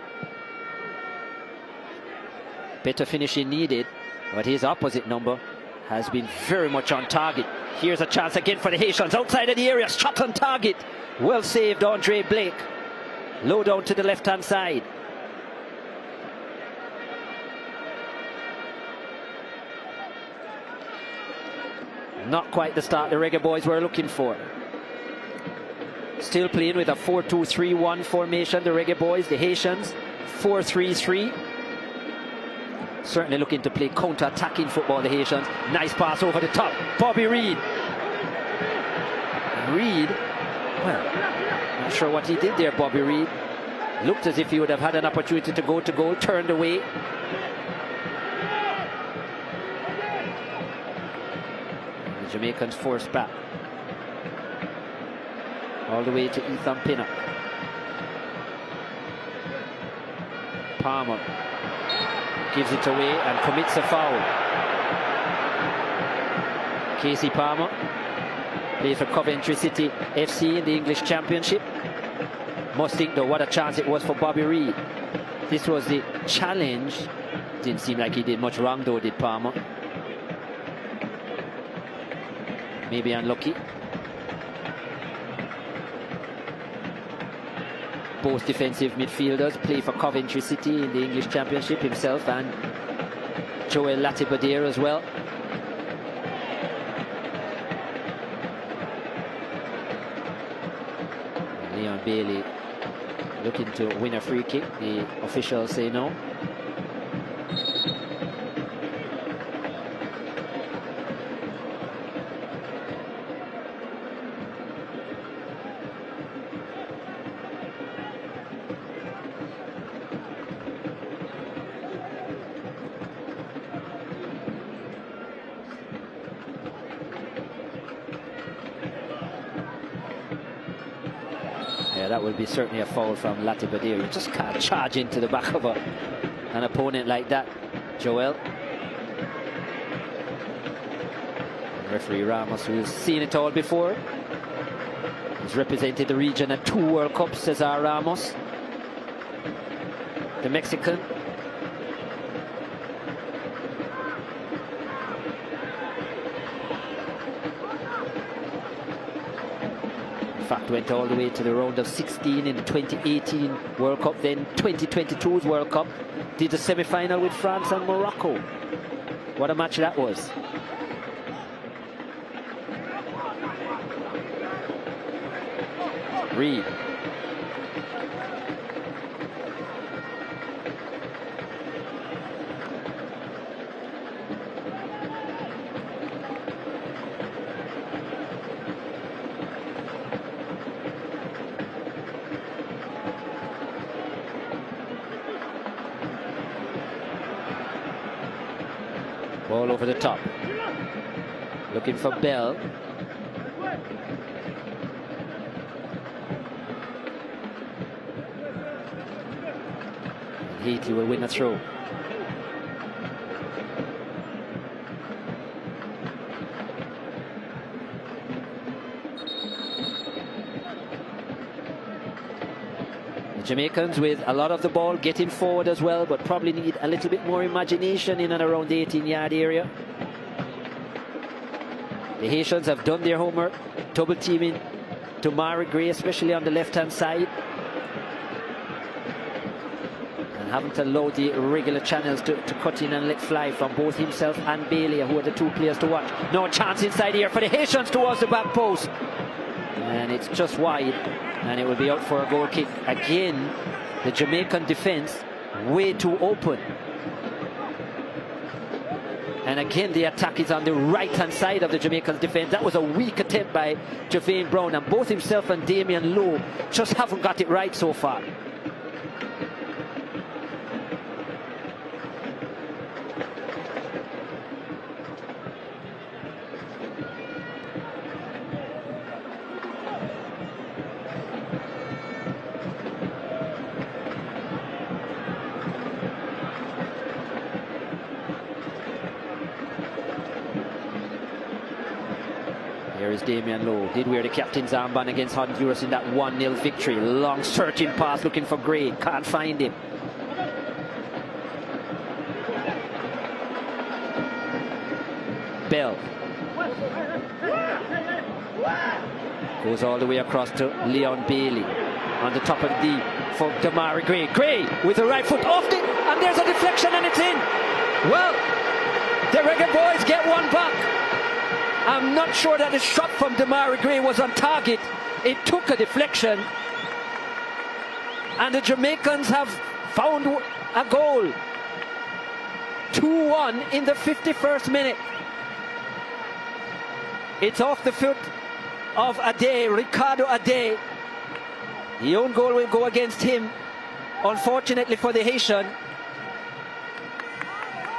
Better finishing needed, but his opposite number has been very much on target. Here's a chance again for the Haitians outside of the area. Shot on target. Well saved, Andre Blake. Low down to the left-hand side. Not quite the start the Reggae Boys were looking for. Still playing with a 4-2-3-1 formation, the Reggae Boys. The Haitians, 4-3-3. Certainly looking to play counter-attacking football, the Haitians. Nice pass over the top. Bobby Reid. Reid, well, not sure what he did there, Bobby Reid. Looked as if he would have had an opportunity to go to goal, turned away. The Jamaicans forced back. All the way to Ethan Pinnock. Palmer gives it away and commits a foul. Casey Palmer plays for Coventry City FC in the English Championship. Must think though what a chance it was for Bobby Reid. This was the challenge. Didn't seem like he did much wrong though, did Palmer. Maybe unlucky. Both defensive midfielders play for Coventry City in the English Championship, himself and Joel Latibeaudiere as well. Leon Bailey looking to win a free kick. The officials say no. Yeah, that would be certainly a foul from Latibedir. You just can't charge into the back of an opponent like that, Joel. Referee Ramos, who's seen it all before. He's represented the region at 2 World Cups, Cesar Ramos, the Mexican. In fact, went all the way to the round of 16 in the 2018 World Cup, then 2022's World Cup. Did the semi-final with France and Morocco. What a match that was. Reed. Ball over the top. Looking for Bell. Haiti will win a throw. The Jamaicans with a lot of the ball, getting forward as well, but probably need a little bit more imagination in and around the 18-yard area. The Haitians have done their homework, double teaming Damari Gray, especially on the left-hand side. Haven't allowed the regular channels to cut in and let fly from both himself and Bailey, who are the 2 players to watch. No chance inside here for the Haitians towards the back post. And it's just wide. And it will be out for a goal kick. Again, the Jamaican defense way too open. And again, the attack is on the right-hand side of the Jamaican defense. That was a weak attempt by Javane Brown. And both himself and Damian Lowe just haven't got it right so far. Here is Damian Lowe. Did wear the captain's armband against Honduras in that 1-0 victory. Long searching pass looking for Gray. Can't find him. Bell. Goes all the way across to Leon Bailey. On the top of the D for Damari Gray. Gray with the right foot off it. And there's a deflection and it's in. Well, the Reggae Boys get one back. I'm not sure that the shot from Damari Gray was on target. It took a deflection. And the Jamaicans have found a goal. 2-1 in the 51st minute. It's off the foot of Ade, Ricardo Ade. The own goal will go against him, unfortunately for the Haitian.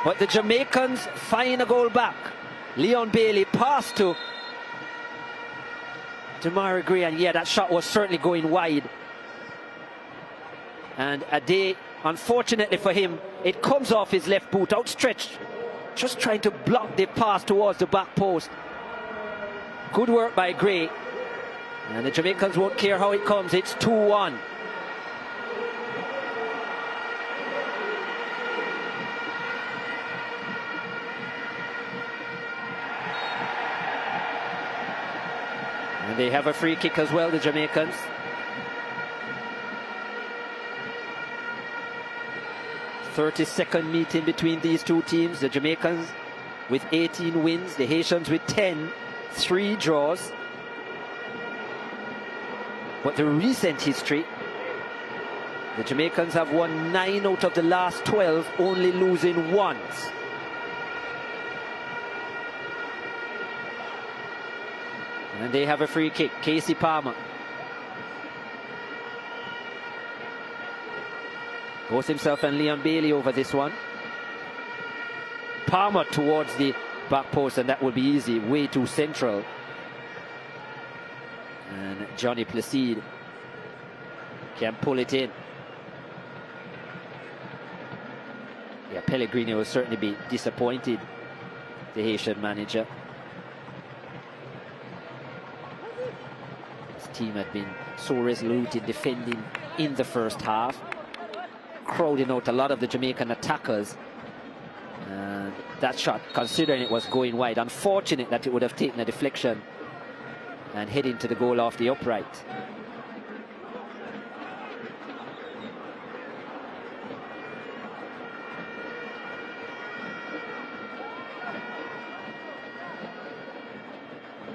But the Jamaicans find a goal back. Leon Bailey passed to Damari Gray, and yeah, that shot was certainly going wide. And Ade, unfortunately for him, it comes off his left boot, outstretched, just trying to block the pass towards the back post. Good work by Gray. And the Jamaicans won't care how it comes. It's 2-1. And they have a free kick as well, the Jamaicans. Thirty-second meeting between these two teams. The Jamaicans with 18 wins, the Haitians with 10, 3 draws. But the recent history, the Jamaicans have won 9 out of the last 12, only losing once. And they have a free kick. Casey Palmer. Both himself and Leon Bailey over this one. Palmer towards the back post, and that will be easy. Way too central. And Johnny Placide Can pull it in. Yeah, Pellegrini will certainly be disappointed, the Haitian manager. His team had been so resolute in defending in the first half, crowding out a lot of the Jamaican attackers. And that shot, considering it was going wide, unfortunate that it would have taken a deflection and head into the goal off the upright.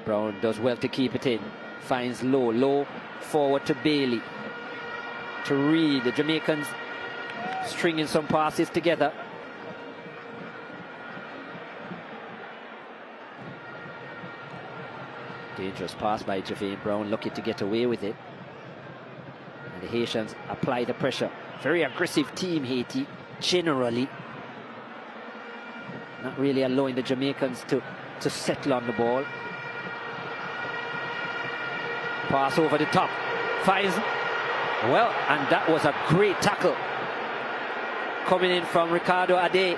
Brown does well to keep it in. Finds low forward to Bailey. To Reed, the Jamaicans stringing some passes together. Dangerous pass by Javane Brown, lucky to get away with it. And the Haitians apply the pressure. Very aggressive team, Haiti, generally. Not really allowing the Jamaicans to settle on the ball. Pass over the top. Finds, well, and that was a great tackle. Coming in from Ricardo Ade.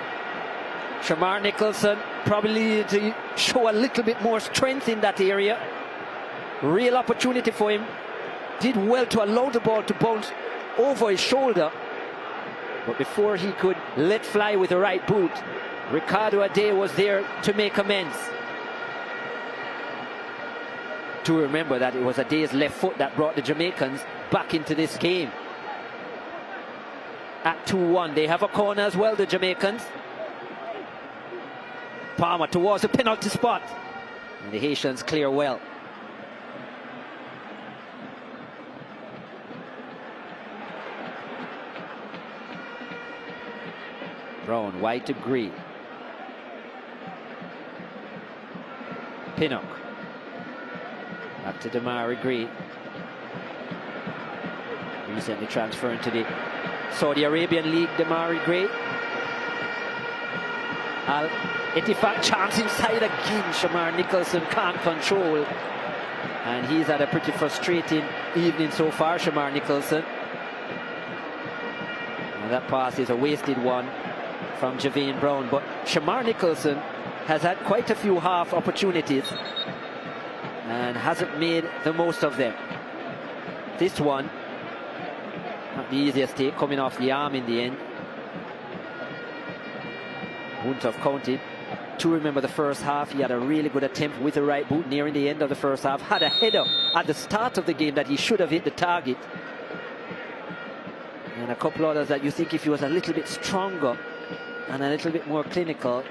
Shamar Nicholson probably needed to show a little bit more strength in that area. Real opportunity for him. Did well to allow the ball to bounce over his shoulder. But before he could let fly with the right boot, Ricardo Ade was there to make amends. To remember that it was Ade's left foot that brought the Jamaicans back into this game. At 2-1, they have a corner as well, the Jamaicans. Palmer towards the penalty spot. And the Haitians clear well. Brown, wide to Green. Pinnock. Back to Damari Green. Recently transferring to the Saudi Arabian League, Damari Green. Al-Ettifaq chance inside again. Shamar Nicholson can't control. And he's had a pretty frustrating evening so far, Shamar Nicholson. And that pass is a wasted one from Javane Brown. But Shamar Nicholson has had quite a few half opportunities and hasn't made the most of them. This one, not the easiest take, coming off the arm in the end. Wouldn't have counted. To remember the first half, he had a really good attempt with the right boot nearing the end of the first half. Had a header at the start of the game that he should have hit the target. And a couple others that you think if he was a little bit stronger and a little bit more clinical,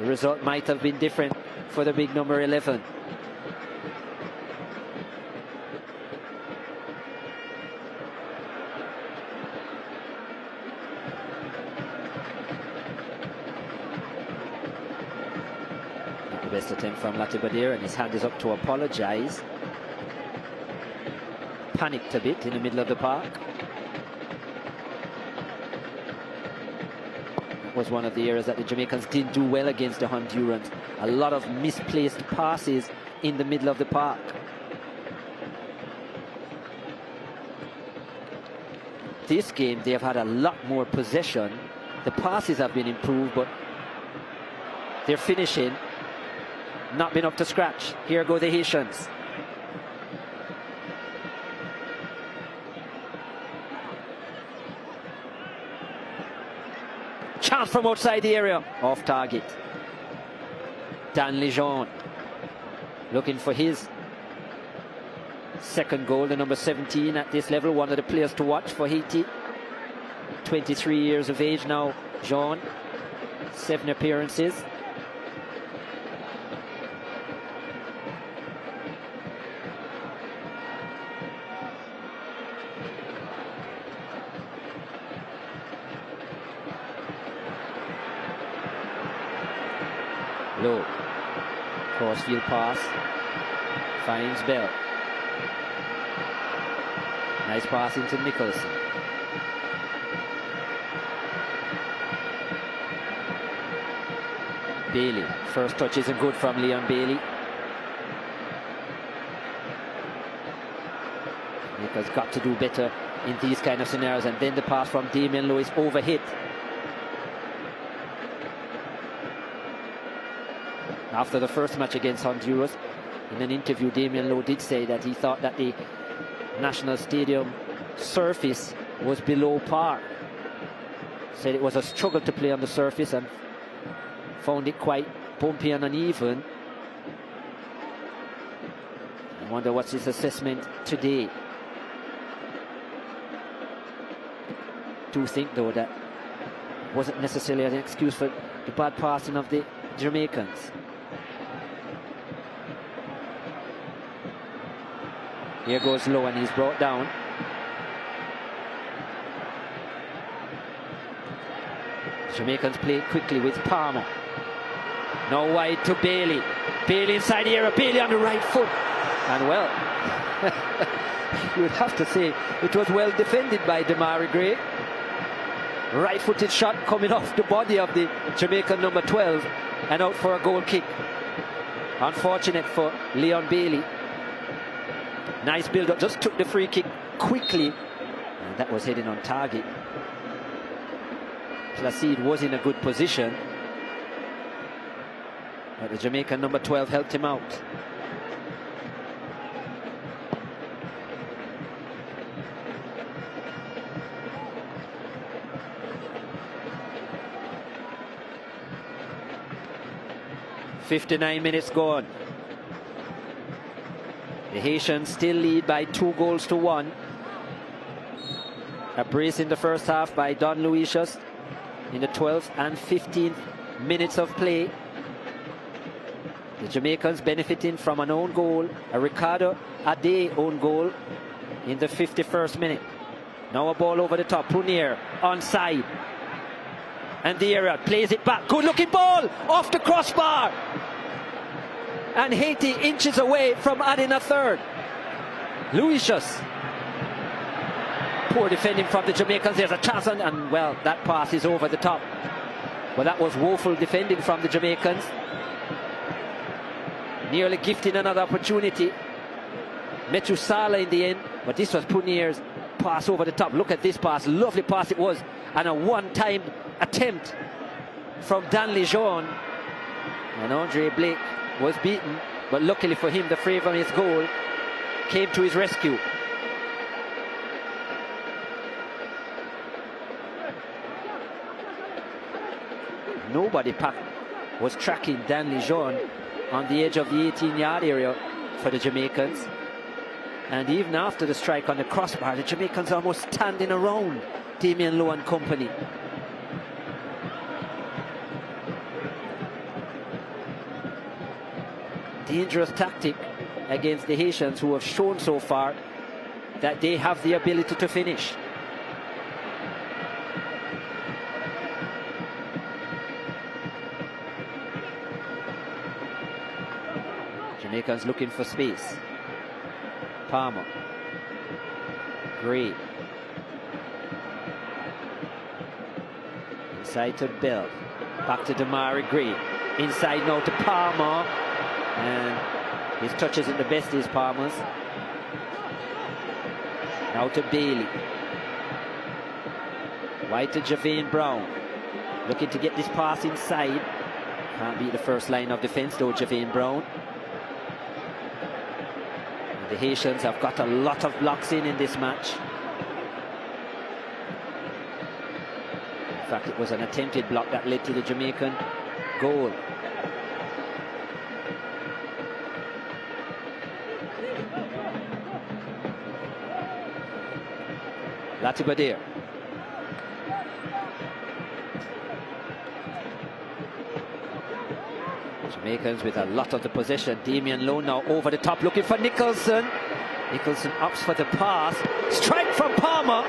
the result might have been different for the big number 11. Not the best attempt from Latibadir, and his hand is up to apologize. Panicked a bit in the middle of the park. Was one of the areas that the Jamaicans didn't do well against the Hondurans. A lot of misplaced passes in the middle of the park. This game, they have had a lot more possession. The passes have been improved, but their finishing not been up to scratch. Here go the Haitians. Chance from outside the area, off target. Dan Lejeune looking for his second goal, the number 17 at this level, one of the players to watch for Haiti. 23 years of age now, Jean, 7 appearances. Low crossfield pass, finds Bell. Nice pass into Nicholson. Bailey, first touch isn't good from Leon Bailey. Jamaica's got to do better in these kind of scenarios. And then the pass from Damian Lowe is overhit. After the first match against Honduras, in an interview, Damian Lowe did say that he thought that the National Stadium surface was below par. Said it was a struggle to play on the surface and found it quite bumpy and uneven. I wonder what's his assessment today. Do think though that wasn't necessarily an excuse for the bad passing of the Jamaicans. Here goes Lowe and he's brought down. Jamaicans play quickly with Palmer. Now wide to Bailey. Bailey inside the area. Bailey on the right foot. And well, you would have to say it was well defended by Damari Gray. Right-footed shot coming off the body of the Jamaican number 12 and out for a goal kick. Unfortunate for Leon Bailey. Nice build-up, just took the free kick quickly, and that was heading on target. Placide was in a good position, but the Jamaican number 12 helped him out. "59 minutes gone. The Haitians still lead by 2-1. A brace in the first half by Don Luisius in the 12th and 15th minutes of play. The Jamaicans benefiting from an own goal, a Ricardo Ade own goal in the 51st minute. Now a ball over the top, Punier onside. And the area plays it back. Good looking ball off the crossbar. And Haiti inches away from adding a third. Luisius. Poor defending from the Jamaicans. There's a chance and well, that pass is over the top. Well, that was woeful defending from the Jamaicans. Nearly gifting another opportunity. Metusala in the end, but this was Punier's pass over the top. Look at this pass, lovely pass it was, and a one-time attempt from Dan Lejeune. And Andre Blake was beaten, but luckily for him, the fray from his goal came to his rescue. Nobody was tracking Dan Lejeune on the edge of the 18-yard area for the Jamaicans. And even after the strike on the crossbar, the Jamaicans almost standing around Damian Lowe and company. Dangerous tactic against the Haitians, who have shown so far that they have the ability to finish. Jamaicans looking for space. Palmer. Gray. Inside to Bell. Back to Damari Gray. Inside now to Palmer. And his touch isn't the best, his Palmer's. Now to Bailey. Wide to Javane Brown. Looking to get this pass inside. Can't beat the first line of defense though, Javane Brown. The Haitians have got a lot of blocks in this match. In fact, it was an attempted block that led to the Jamaican goal. Latibadir. Jamaicans with a lot of the possession. Damian Lowe now over the top looking for Nicholson. Nicholson opts for the pass. Strike from Palmer.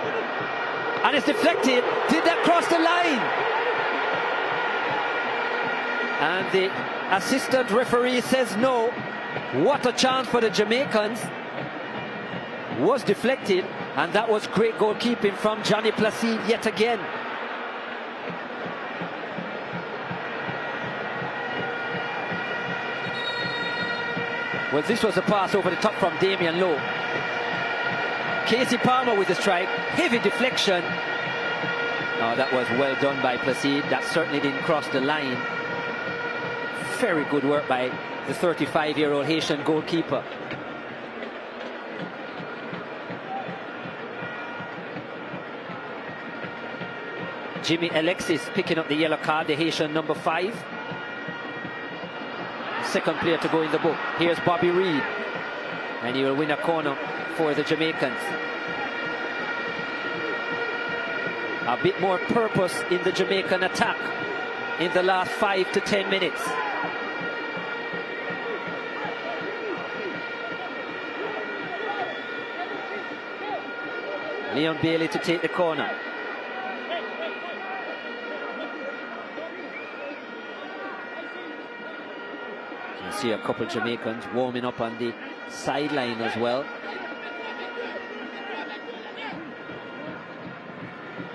And it's deflected. Did that cross the line? And the assistant referee says no. What a chance for the Jamaicans. Was deflected. And that was great goalkeeping from Johnny Placide yet again. Well, this was a pass over the top from Damian Lowe. Casey Palmer with the strike. Heavy deflection. Oh, that was well done by Placide. That certainly didn't cross the line. Very good work by the 35-year-old Haitian goalkeeper. Jimmy Alexis picking up the yellow card, the Haitian number 5. Second player to go in the book. Here's Bobby Reed. And he will win a corner for the Jamaicans. A bit more purpose in the Jamaican attack in the last 5 to 10 minutes. Leon Bailey to take the corner. You see a couple of Jamaicans warming up on the sideline as well.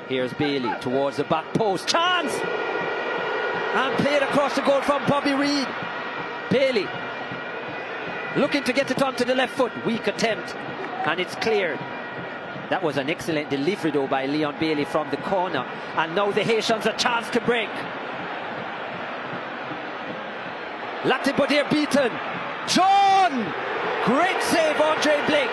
Here's Bailey towards the back post. Chance! And played across the goal from Bobby Reed. Bailey looking to get it onto the left foot. Weak attempt. And it's cleared. That was an excellent delivery though by Leon Bailey from the corner. And now the Haitians a chance to break. Latin Bodier beaten. John! Great save, Andre Blake.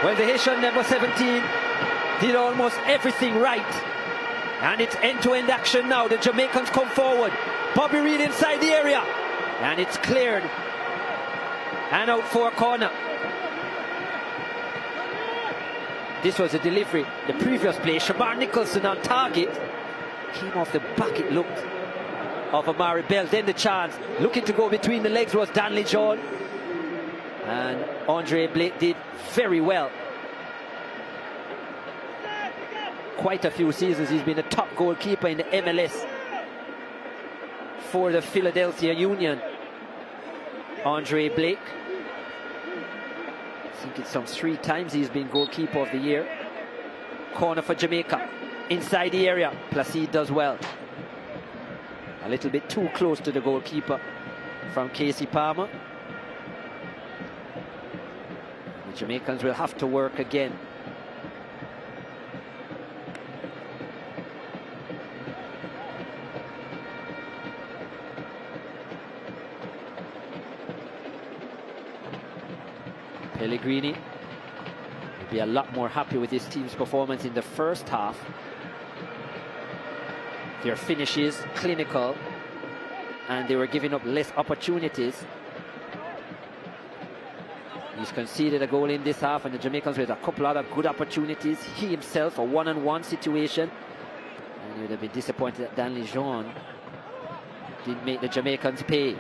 Well, the Haitian number 17 did almost everything right. And it's end-to-end action now. The Jamaicans come forward. Bobby Reed inside the area. And it's cleared. And out for a corner. This was a delivery. The previous play, Shamar Nicholson on target. Came off the back, it looked, of Amari Bell. Then the chance. Looking to go between the legs was Danley John. And Andre Blake did very well. Quite a few seasons he's been a top goalkeeper in the MLS for the Philadelphia Union. Andre Blake. I think it's some 3 times he's been goalkeeper of the year. Corner for Jamaica. Inside the area. Placide does well. A little bit too close to the goalkeeper from Casey Palmer. The Jamaicans will have to work again. Pellegrini will be a lot more happy with his team's performance in the first half. Their finishes clinical and they were giving up less opportunities. He's conceded a goal in this half and the Jamaicans with a couple other good opportunities. He himself a one-on-one situation. And he would have been disappointed that Danley Jean didn't make the Jamaicans pay.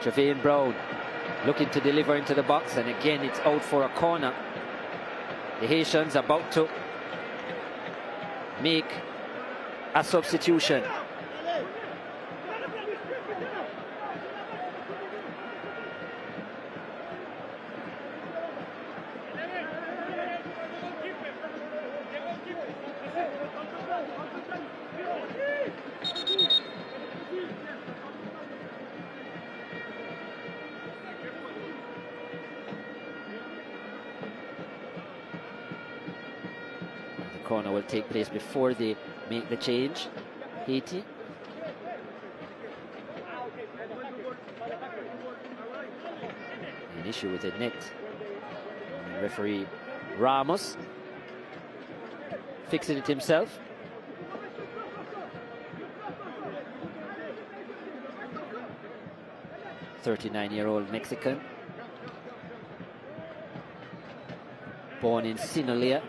Javane Brown looking to deliver into the box, and again it's out for a corner. The Haitians about to make a substitution. Corner will take place before they make the change. Haiti. An issue with the net. And referee Ramos fixing it himself. "39-year-old Mexican, born in Sinaloa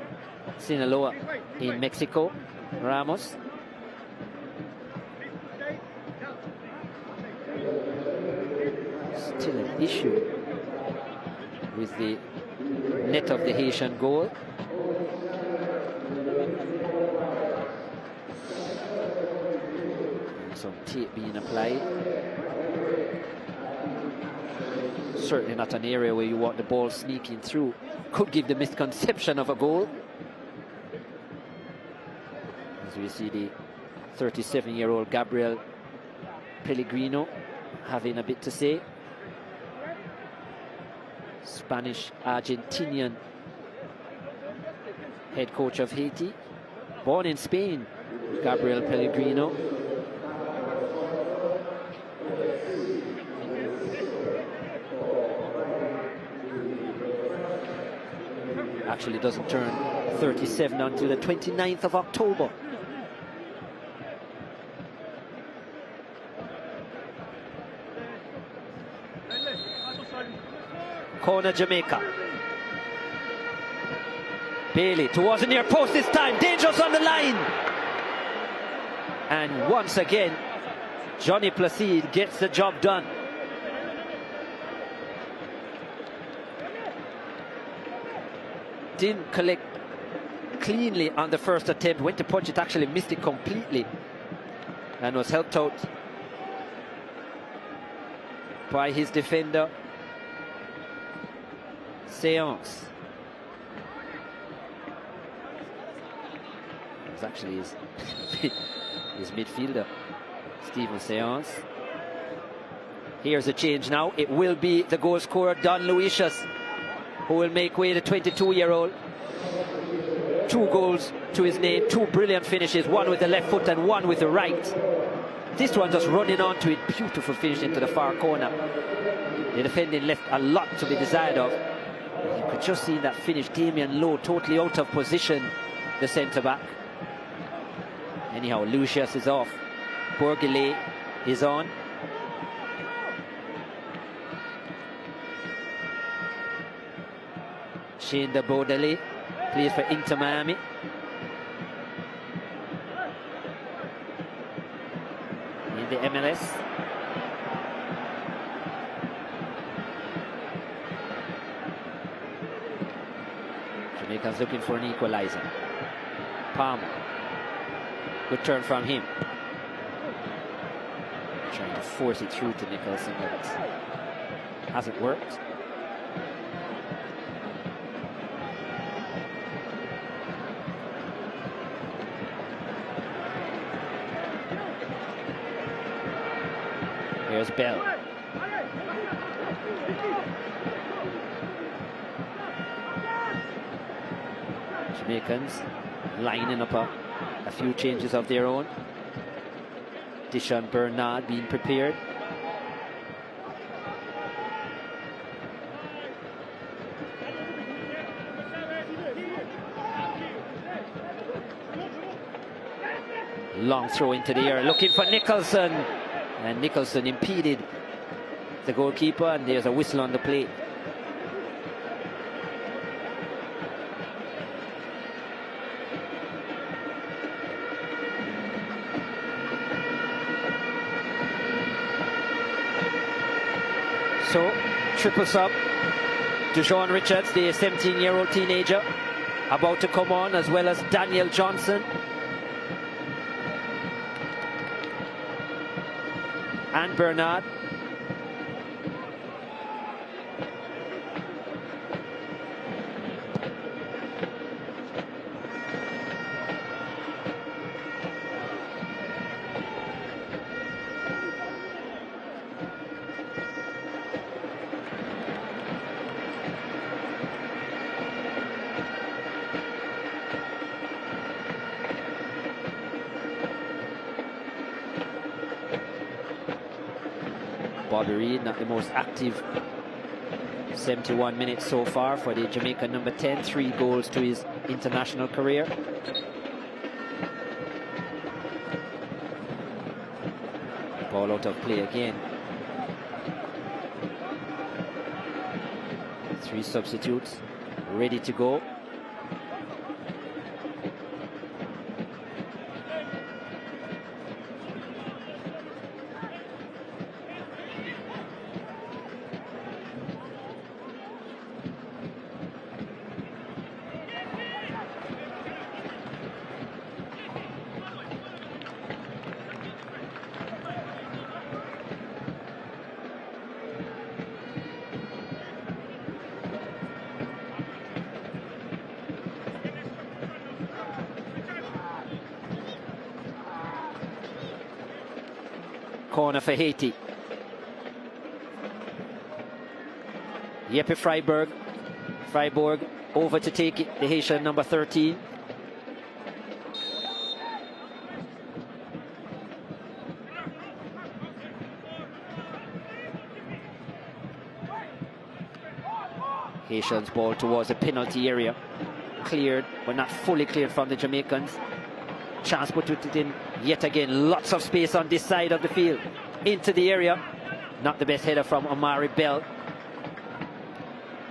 in Mexico, Ramos. Still an issue with the net of the Haitian goal. Some tape being applied. Certainly not an area where you want the ball sneaking through. could give the misconception of a goal. As we see the 37-year-old Gabriel Pellegrino having a bit to say. Spanish-Argentinian head coach of Haiti. Born in Spain, Gabriel Pellegrino. Actually doesn't turn 37 until the 29th of October. Corner Jamaica. Bailey towards the near post this time. Dangerous on the line. And once again, Johnny Placide gets the job done. Didn't collect cleanly on the first attempt. Went to punch it, actually missed it completely. And was helped out by his defender, Seance. It was actually his midfielder, Stephen Seance. Here's a change now. It will be the goal scorer, Don Luisius, who will make way, the 22-year-old. 2 goals to his name, 2 brilliant finishes, one with the left foot and one with the right. This one just running onto it, beautiful finish into the far corner. The defending left a lot to be desired of. You could just see that finish. Damian Lowe totally out of position, the centre-back. Anyhow, Lucius is off. Bourguelet is on. Shane de Baudelaire plays for Inter Miami. In the MLS. Jamaica's looking for an equalizer. Palmer. Good turn from him. Trying to force it through to Nicholson, but hasn't worked. Here's Bell. Jamaicans lining up a few changes of their own. Dishon Bernard being prepared. Long throw into the air, looking for Nicholson. And Nicholson impeded the goalkeeper, and there's a whistle on the play. So, triple sub. Deshaun Richards, the 17-year-old teenager, about to come on, as well as Daniel Johnson. And Bernard. Bobby Reid, not the most active 71 minutes so far for the Jamaican number 10. 3 goals to his international career. Ball out of play again. 3 substitutes ready to go. Corner for Haiti. Yeppe Freiburg over to take it, the Haitian number 13. Haitians ball towards the penalty area. Cleared, but not fully cleared from the Jamaicans. Chance put it in yet again. Lots of space on this side of the field. Into the area. Not the best header from Omari Bell.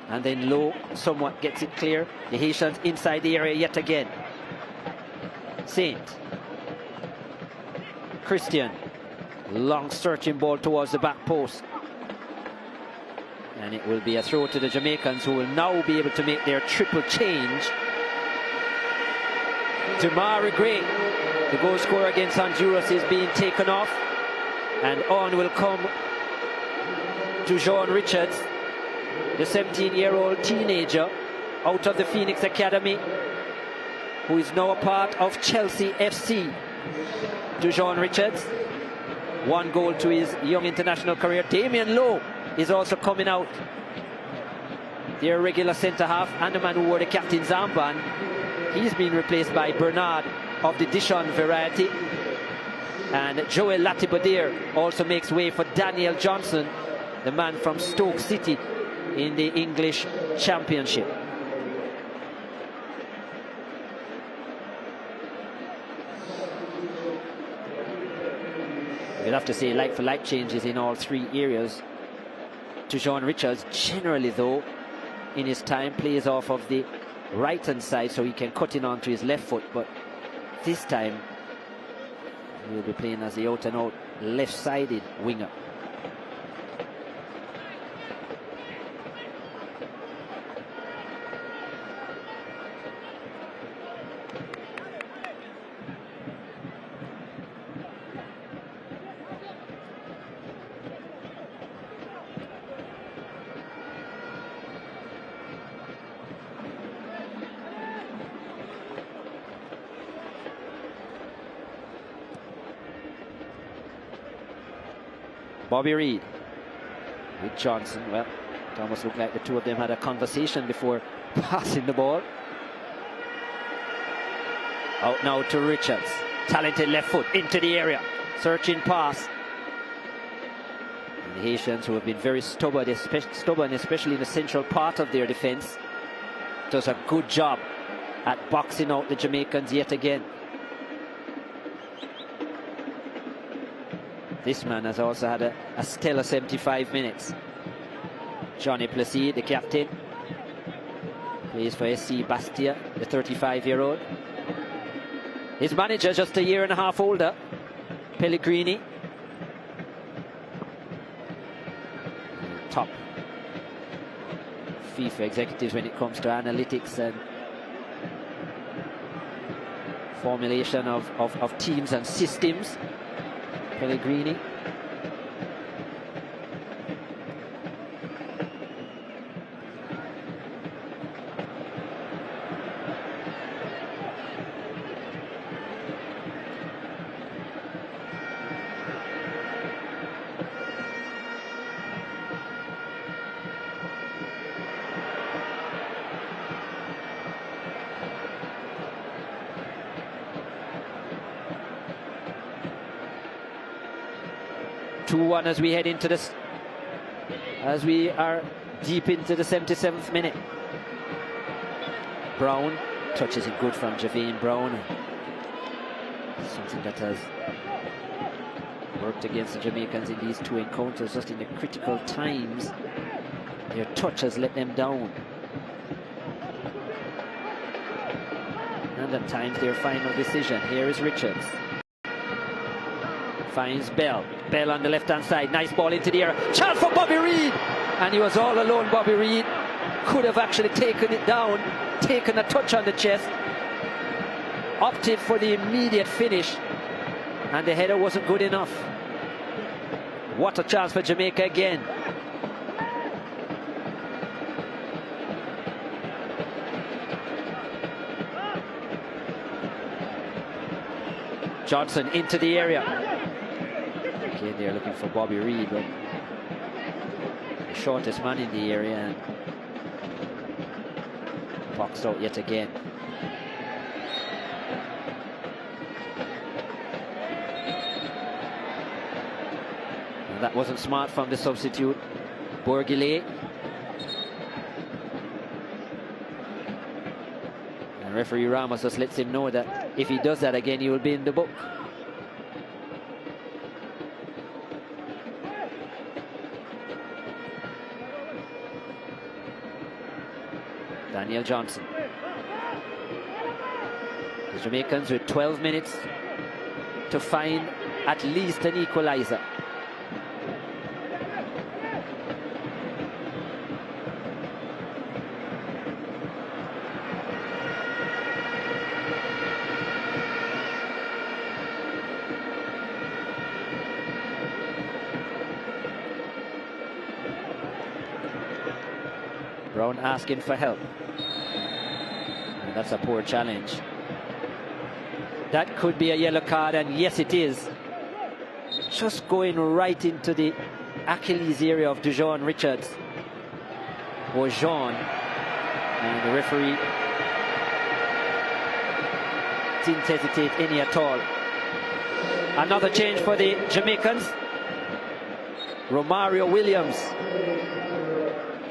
And then Low somewhat gets it clear. The Haitians inside the area yet again. Saint. Christian. Long searching ball towards the back post. And it will be a throw to the Jamaicans, who will now be able to make their triple change. Tamari Gray, the goal scorer against Honduras, is being taken off. And on will come Dujon Richards, the 17-year-old teenager out of the Phoenix Academy, who is now a part of Chelsea FC. Dujon Richards, 1 goal to his young international career. Damien Lowe is also coming out, their regular centre-half, and the man who wore the captain's armband. He's been replaced by Bernard of the Dishon variety. And Joel Latibodir also makes way for Daniel Johnson, the man from Stoke City in the English Championship. We'll have to say like-for-like changes in all 3 areas. Dujon Richards, generally though, in his time, plays off of the right-hand side, so he can cut in onto his left foot, but this time he'll be playing as the out-and-out left-sided winger. Bobby Reid with Johnson. Well, it almost looked like the two of them had a conversation before passing the ball. Out now to Richards. Talented left foot into the area. Searching pass. And the Haitians, who have been very stubborn, especially in the central part of their defense, does a good job at boxing out the Jamaicans yet again. This man has also had a stellar 75 minutes. Johnny Placide, the captain, plays for SC Bastia, the 35-year-old. His manager, just a year and a half older, Pellegrini. Top FIFA executives when it comes to analytics and formulation of teams and systems. Pellegrini. As we head into this, as we are deep into the 77th minute. Brown touches it good from Javane Brown. Something that has worked against the Jamaicans in these 2 encounters, just in the critical times. Their touch has let them down. And at times their final decision. Here is Richards. Finds Bell. Bell on the left-hand side. Nice ball into the air. Chance for Bobby Reid. And he was all alone, Bobby Reid. Could have actually taken it down, taken a touch on the chest. Opted for the immediate finish. And the header wasn't good enough. What a chance for Jamaica again. Johnson into the area. Again, there looking for Bobby Reid, but the shortest man in the area, and boxed out yet again. And that wasn't smart from the substitute, Bourguilet. And referee Ramos just lets him know that if he does that again, he will be in the book. Daniel Johnson. The Jamaicans with 12 minutes to find at least an equalizer. Brown asking for help. And that's a poor challenge. That could be a yellow card, and yes it is. Just going right into the Achilles area of Dujon Richards. Or Jean. And the referee didn't hesitate any at all. Another change for the Jamaicans. Romario Williams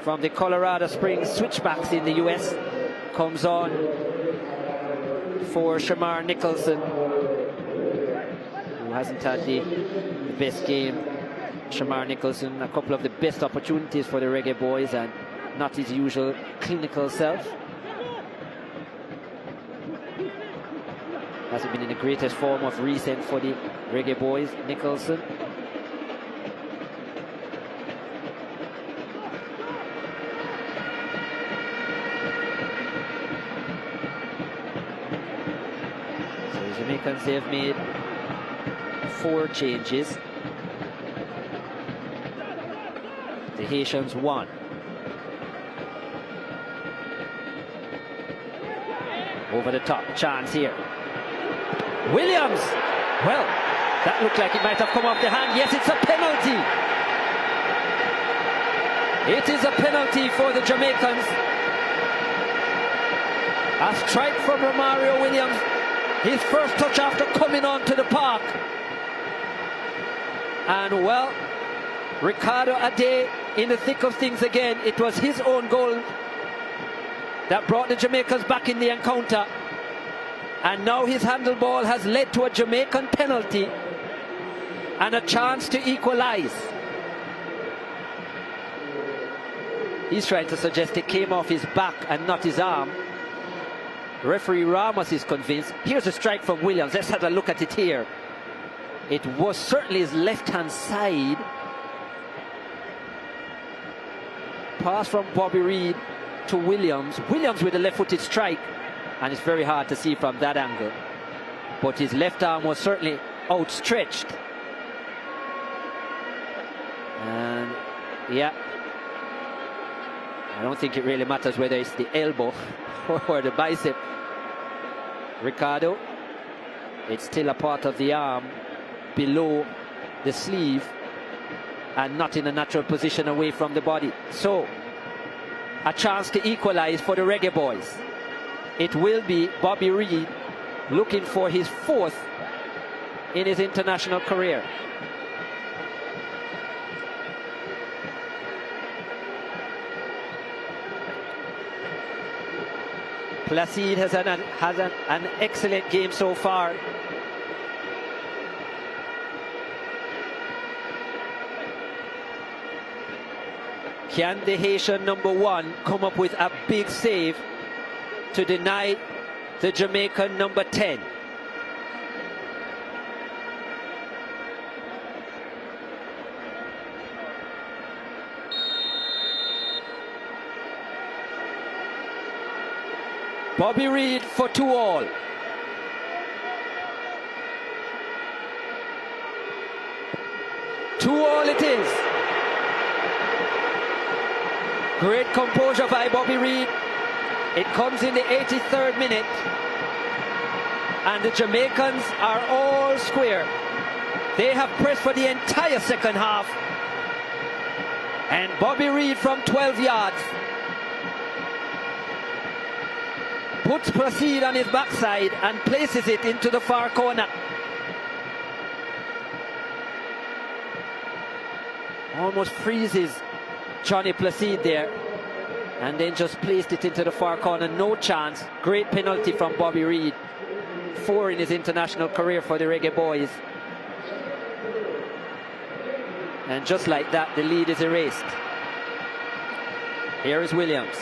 from the Colorado Springs Switchbacks in the US comes on for Shamar Nicholson, who hasn't had the best game. Shamar Nicholson, a couple of the best opportunities for the Reggae Boys and not his usual clinical self. Hasn't been in the greatest form of recent for the Reggae Boys, Nicholson. Jamaicans, they have made 4 changes. The Haitians 1. Over the top, chance here. Williams! Well, that looked like it might have come off the hand. Yes, it's a penalty. It is a penalty for the Jamaicans. A strike from Romario Williams. His first touch after coming onto the park. And well, Ricardo Ade in the thick of things again. It was his own goal that brought the Jamaicans back in the encounter. And now his handleball has led to a Jamaican penalty and a chance to equalize. He's trying to suggest it came off his back and not his arm. Referee Ramos is convinced. Here's a strike from Williams. Let's have a look at it here. It was certainly his left-hand side. Pass from Bobby Reid to Williams. Williams with a left-footed strike. And it's very hard to see from that angle. But his left arm was certainly outstretched. And yeah, I don't think it really matters whether it's the elbow or the bicep. Ricardo, it's still a part of the arm below the sleeve and not in a natural position away from the body. So, a chance to equalize for the Reggae Boys. It will be Bobby Reid looking for his 4th in his international career. Placide has had an excellent game so far. Can the Haitian number 1 come up with a big save to deny the Jamaican number 10? Bobby Reid for 2-all. Two-all it is. Great composure by Bobby Reid. It comes in the 83rd minute. And the Jamaicans are all square. They have pressed for the entire second half. And Bobby Reid from 12 yards puts Placide on his backside and places it into the far corner. Almost freezes Johnny Placide there, and then just placed it into the far corner. No chance. Great penalty from Bobby Reid. 4 in his international career for the Reggae Boys. And just like that, the lead is erased. Here is Williams.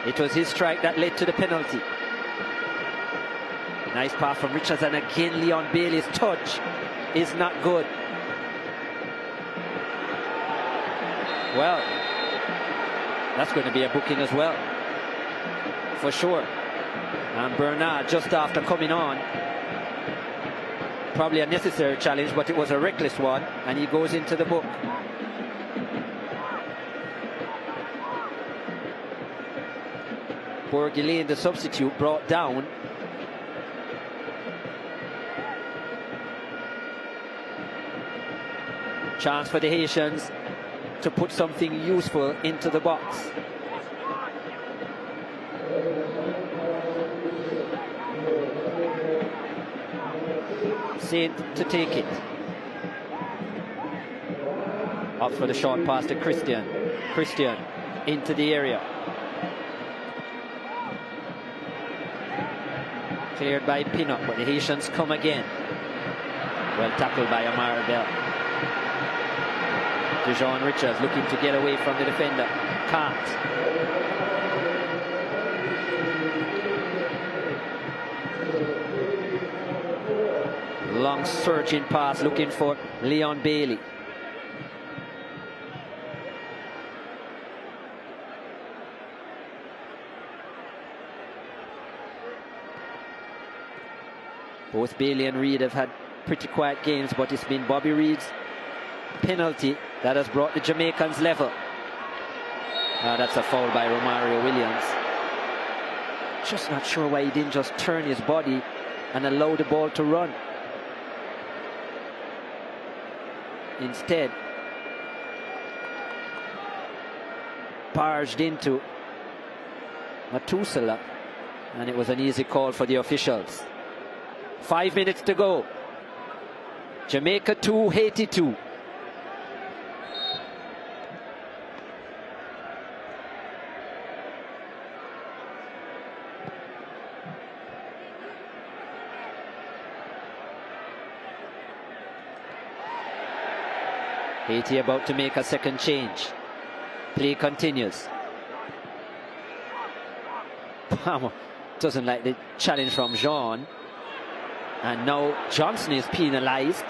It was his strike that led to the penalty. Nice pass from Richards, and again Leon Bailey's touch is not good. Well, that's going to be a booking as well, for sure. And Bernard, just after coming on, probably a necessary challenge, but it was a reckless one, and he goes into the book. Bourguignon, the substitute, brought down. Chance for the Haitians to put something useful into the box. Saint to take it. Up for the short pass to Christian. Christian into the area. Cleared by Pinnock, but the Haitians come again. Well tackled by Amara Bell. Dejon Richards looking to get away from the defender. Can't. Long surging pass looking for Leon Bailey. Both Bailey and Reid have had pretty quiet games, but it's been Bobby Reid's penalty that has brought the Jamaicans level. That's a foul by Romario Williams. Just not sure why he didn't just turn his body and allow the ball to run. Instead, barged into Matusala, and it was an easy call for the officials. 5 minutes to go. Jamaica 2, Haiti 2. Haiti about to make a second change. Play continues. Palmer doesn't like the challenge from Jean. And now Johnson is penalized.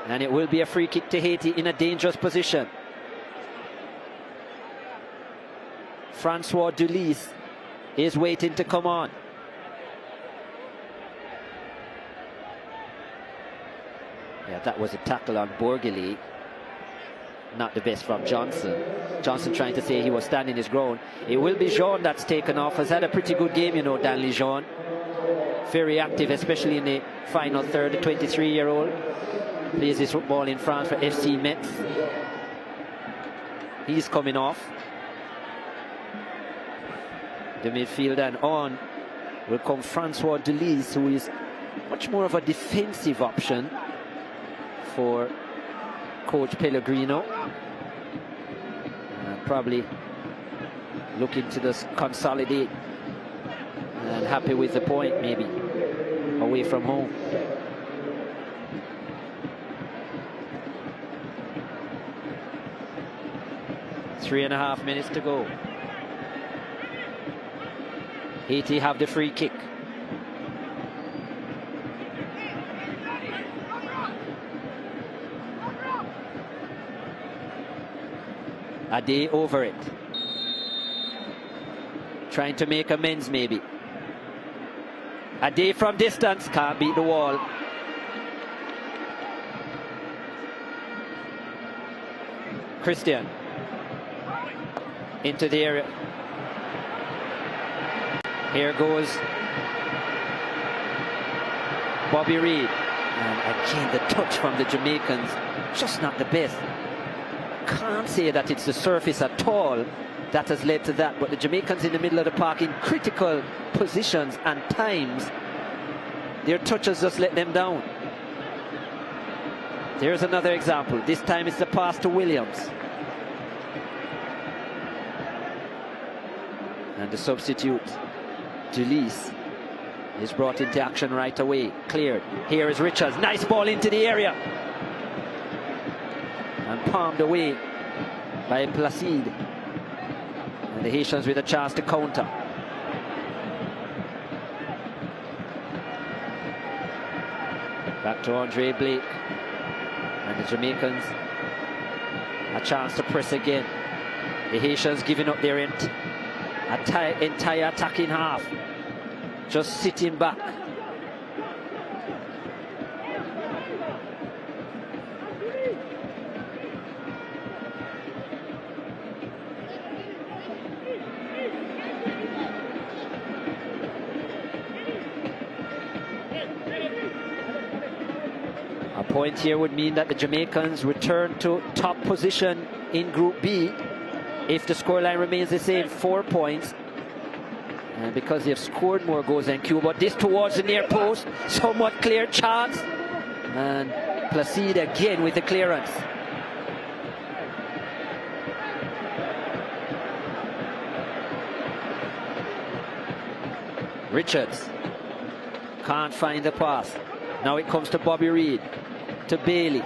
And it will be a free kick to Haiti in a dangerous position. Francois Dulis is waiting to come on. Yeah, that was a tackle on Bourguignon. Not the best from Johnson. Johnson trying to say he was standing his ground. It will be Jean that's taken off. Has had a pretty good game, you know, Danley Jean. Very active, especially in the final third. The 23-year-old plays his football in France for FC Metz. He's coming off. The midfield, and on will come Francois Dulis, who is much more of a defensive option for Coach Pellegrino. Probably looking to just consolidate and happy with the point, maybe away from home. Three and a half minutes to go. Haiti have the free kick. A day over it. Trying to make amends, maybe. A day from distance, can't beat the wall. Christian into the area. Here goes Bobby Reid. And again, the touch from the Jamaicans, just not the best. Can't say that it's the surface at all that has led to that, but the Jamaicans in the middle of the park in critical positions and times, their touches just let them down. There's another example. This time it's the pass to Williams. And the substitute, Julius, is brought into action right away. Cleared. Here is Richards. Nice ball into the area. And palmed away by Placide. And the Haitians with a chance to counter. Back to Andre Blake. And the Jamaicans a chance to press again. The Haitians giving up their entire attacking half. Just sitting back. A point here would mean that the Jamaicans return to top position in Group B if the scoreline remains the same, 4 points. And because they've scored more goals than Cuba, this towards the near post, somewhat clear chance. And Placide again with the clearance. Richards can't find the pass. Now it comes to Bobby Reid, to Bailey.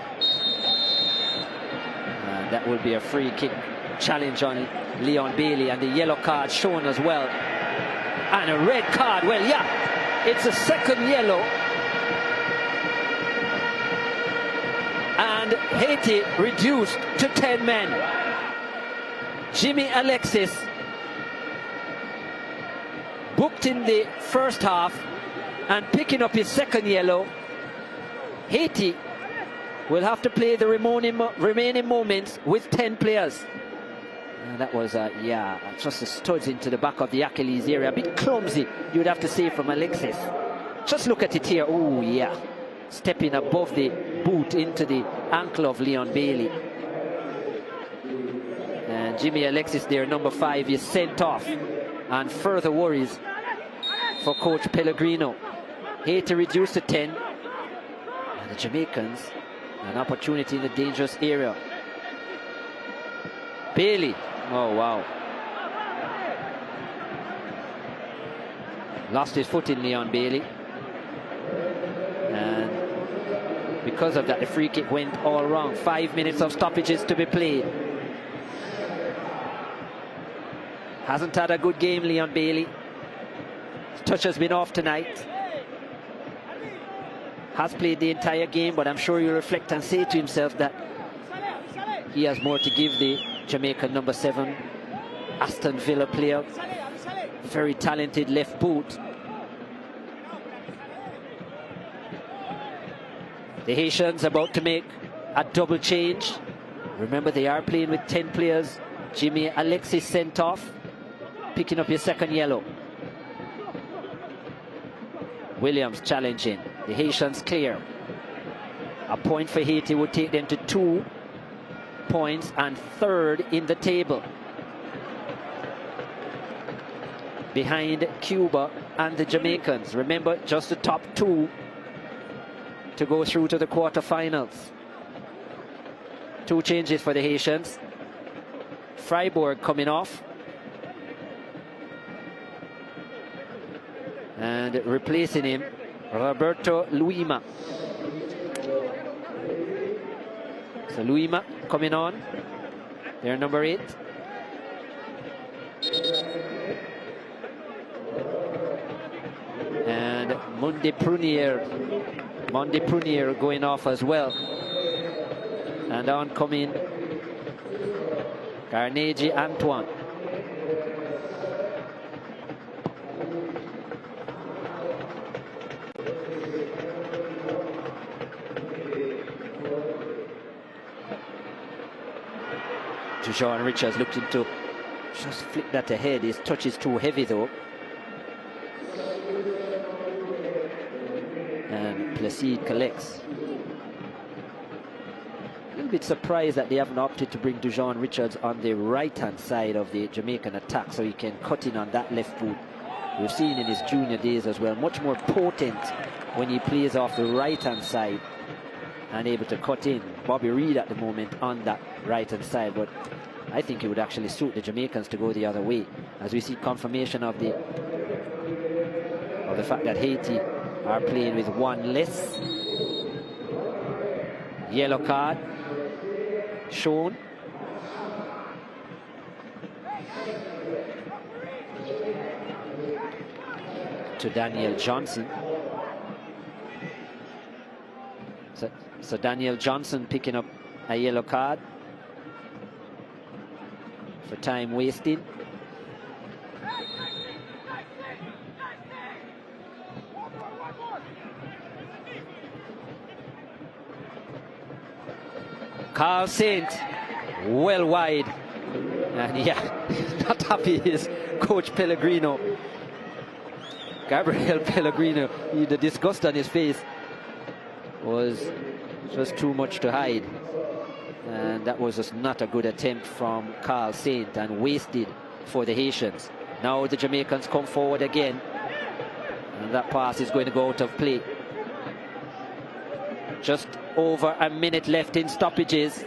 And that will be a free kick challenge on Leon Bailey, and the yellow card shown as well. And a red card. Well, yeah, it's a second yellow. And Haiti reduced to 10 men. Jimmy Alexis booked in the first half and picking up his second yellow. Haiti will have to play the remaining moments with 10 players. And that was, just a studs into the back of the Achilles area. A bit clumsy, you would have to say, from Alexis. Just look at it here. Oh, yeah. Stepping above the boot into the ankle of Leon Bailey. And Jimmy Alexis there, number 5, is sent off. And further worries for Coach Pellegrino. Haiti reduced to 10. And the Jamaicans, an opportunity in the dangerous area. Bailey. Oh, wow. Lost his footing, Leon Bailey. And because of that, the free kick went all wrong. 5 minutes of stoppages to be played. Hasn't had a good game, Leon Bailey. His touch has been off tonight. Has played the entire game, but I'm sure he'll reflect and say to himself that he has more to give the Jamaican number 7 Aston Villa player. Very talented left boot. The Haitians about to make a double change. Remember, they are playing with 10 players. Jimmy Alexis sent off, picking up his second yellow. Williams challenging. The Haitians clear. A point for Haiti would take them to 2 points and 3rd in the table, behind Cuba and the Jamaicans. Remember, just the top 2 to go through to the quarterfinals. 2 changes for the Haitians. Freiburg coming off, and replacing him, Roberto Luima. So Luima coming on. They're number 8. And Monday Prunier going off as well. And on coming Carnegie Antoine. John Richards looking to just flick that ahead. His touch is too heavy though. And Placide collects. A little bit surprised that they haven't opted to bring Dujon Richards on the right-hand side of the Jamaican attack so he can cut in on that left foot. We've seen in his junior days as well, much more potent when he plays off the right-hand side and able to cut in. Bobby Reid at the moment on that right-hand side, but I think it would actually suit the Jamaicans to go the other way, as we see confirmation of the fact that Haiti are playing with one less. Yellow card shown. To Daniel Johnson. So Daniel Johnson picking up a yellow card for time wasting. Carl Saint, well wide. And yeah, not happy is Coach Pellegrino. Gabriel Pellegrino, the disgust on his face was just too much to hide. And that was just not a good attempt from Carl Saint and wasted for the Haitians. Now the Jamaicans come forward again. And that pass is going to go out of play. Just over a minute left in stoppages.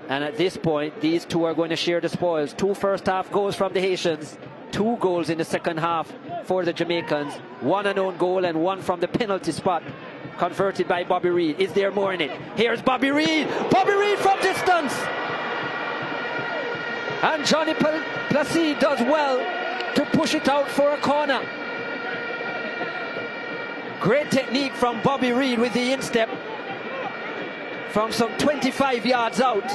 And at this point, these two are going to share the spoils. 2 first half goals from the Haitians. 2 goals in the second half for the Jamaicans. 1 an own goal and 1 from the penalty spot, converted by Bobby Reid. Is there more in it? Here's Bobby Reid. Bobby Reid from distance. And Johnny Placide does well to push it out for a corner. Great technique from Bobby Reid with the instep from some 25 yards out.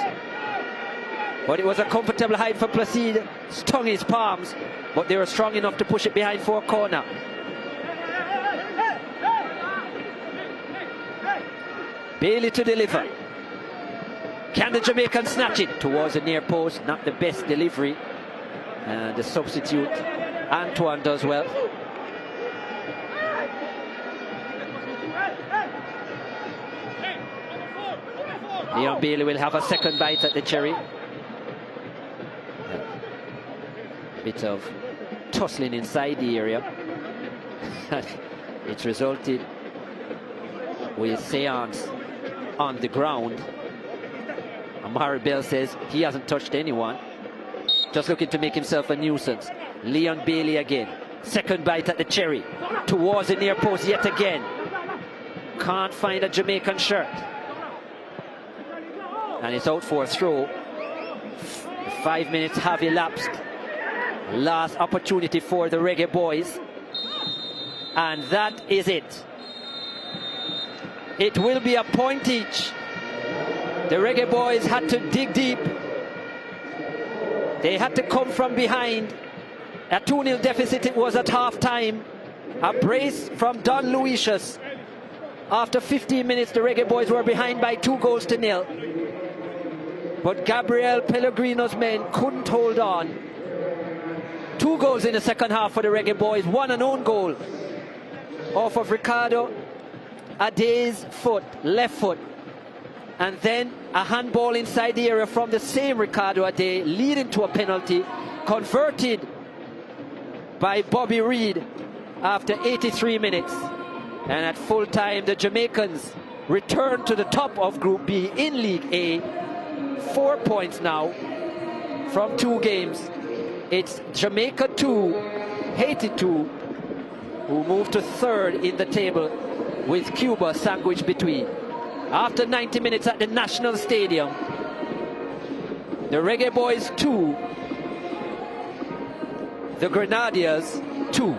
But it was a comfortable height for Placide. Stung his palms, but they were strong enough to push it behind for a corner. Bailey to deliver. Can the Jamaicans snatch it towards the near post? Not the best delivery. And the substitute, Antoine, does well. Leon Bailey will have a second bite at the cherry. A bit of tussling inside the area. It's resulted with Seance on the ground. Amari Bell says he hasn't touched anyone. Just looking to make himself a nuisance. Leon Bailey again. Second bite at the cherry. Towards the near post yet again. Can't find a Jamaican shirt. And it's out for a throw. 5 minutes have elapsed. Last opportunity for the Reggae Boys. And that is it. It will be a point each. The Reggae Boys had to dig deep. They had to come from behind. A 2-0 deficit it was at half-time. A brace from Don Luisius. After 15 minutes, the Reggae Boys were behind by 2-0. But Gabriel Pellegrino's men couldn't hold on. 2 goals in the second half for the Reggae Boys. 1 an own goal off of Ricardo Ade's foot, left foot. And then a handball inside the area from the same Ricardo Ade, leading to a penalty, converted by Bobby Reid after 83 minutes. And at full time, the Jamaicans return to the top of Group B in League A. 4 points now from 2 games. It's Jamaica 2, Haiti 2, who move to 3rd in the table with Cuba sandwiched between. After 90 minutes at the National Stadium, the Reggae Boys 2, the Grenadiers 2.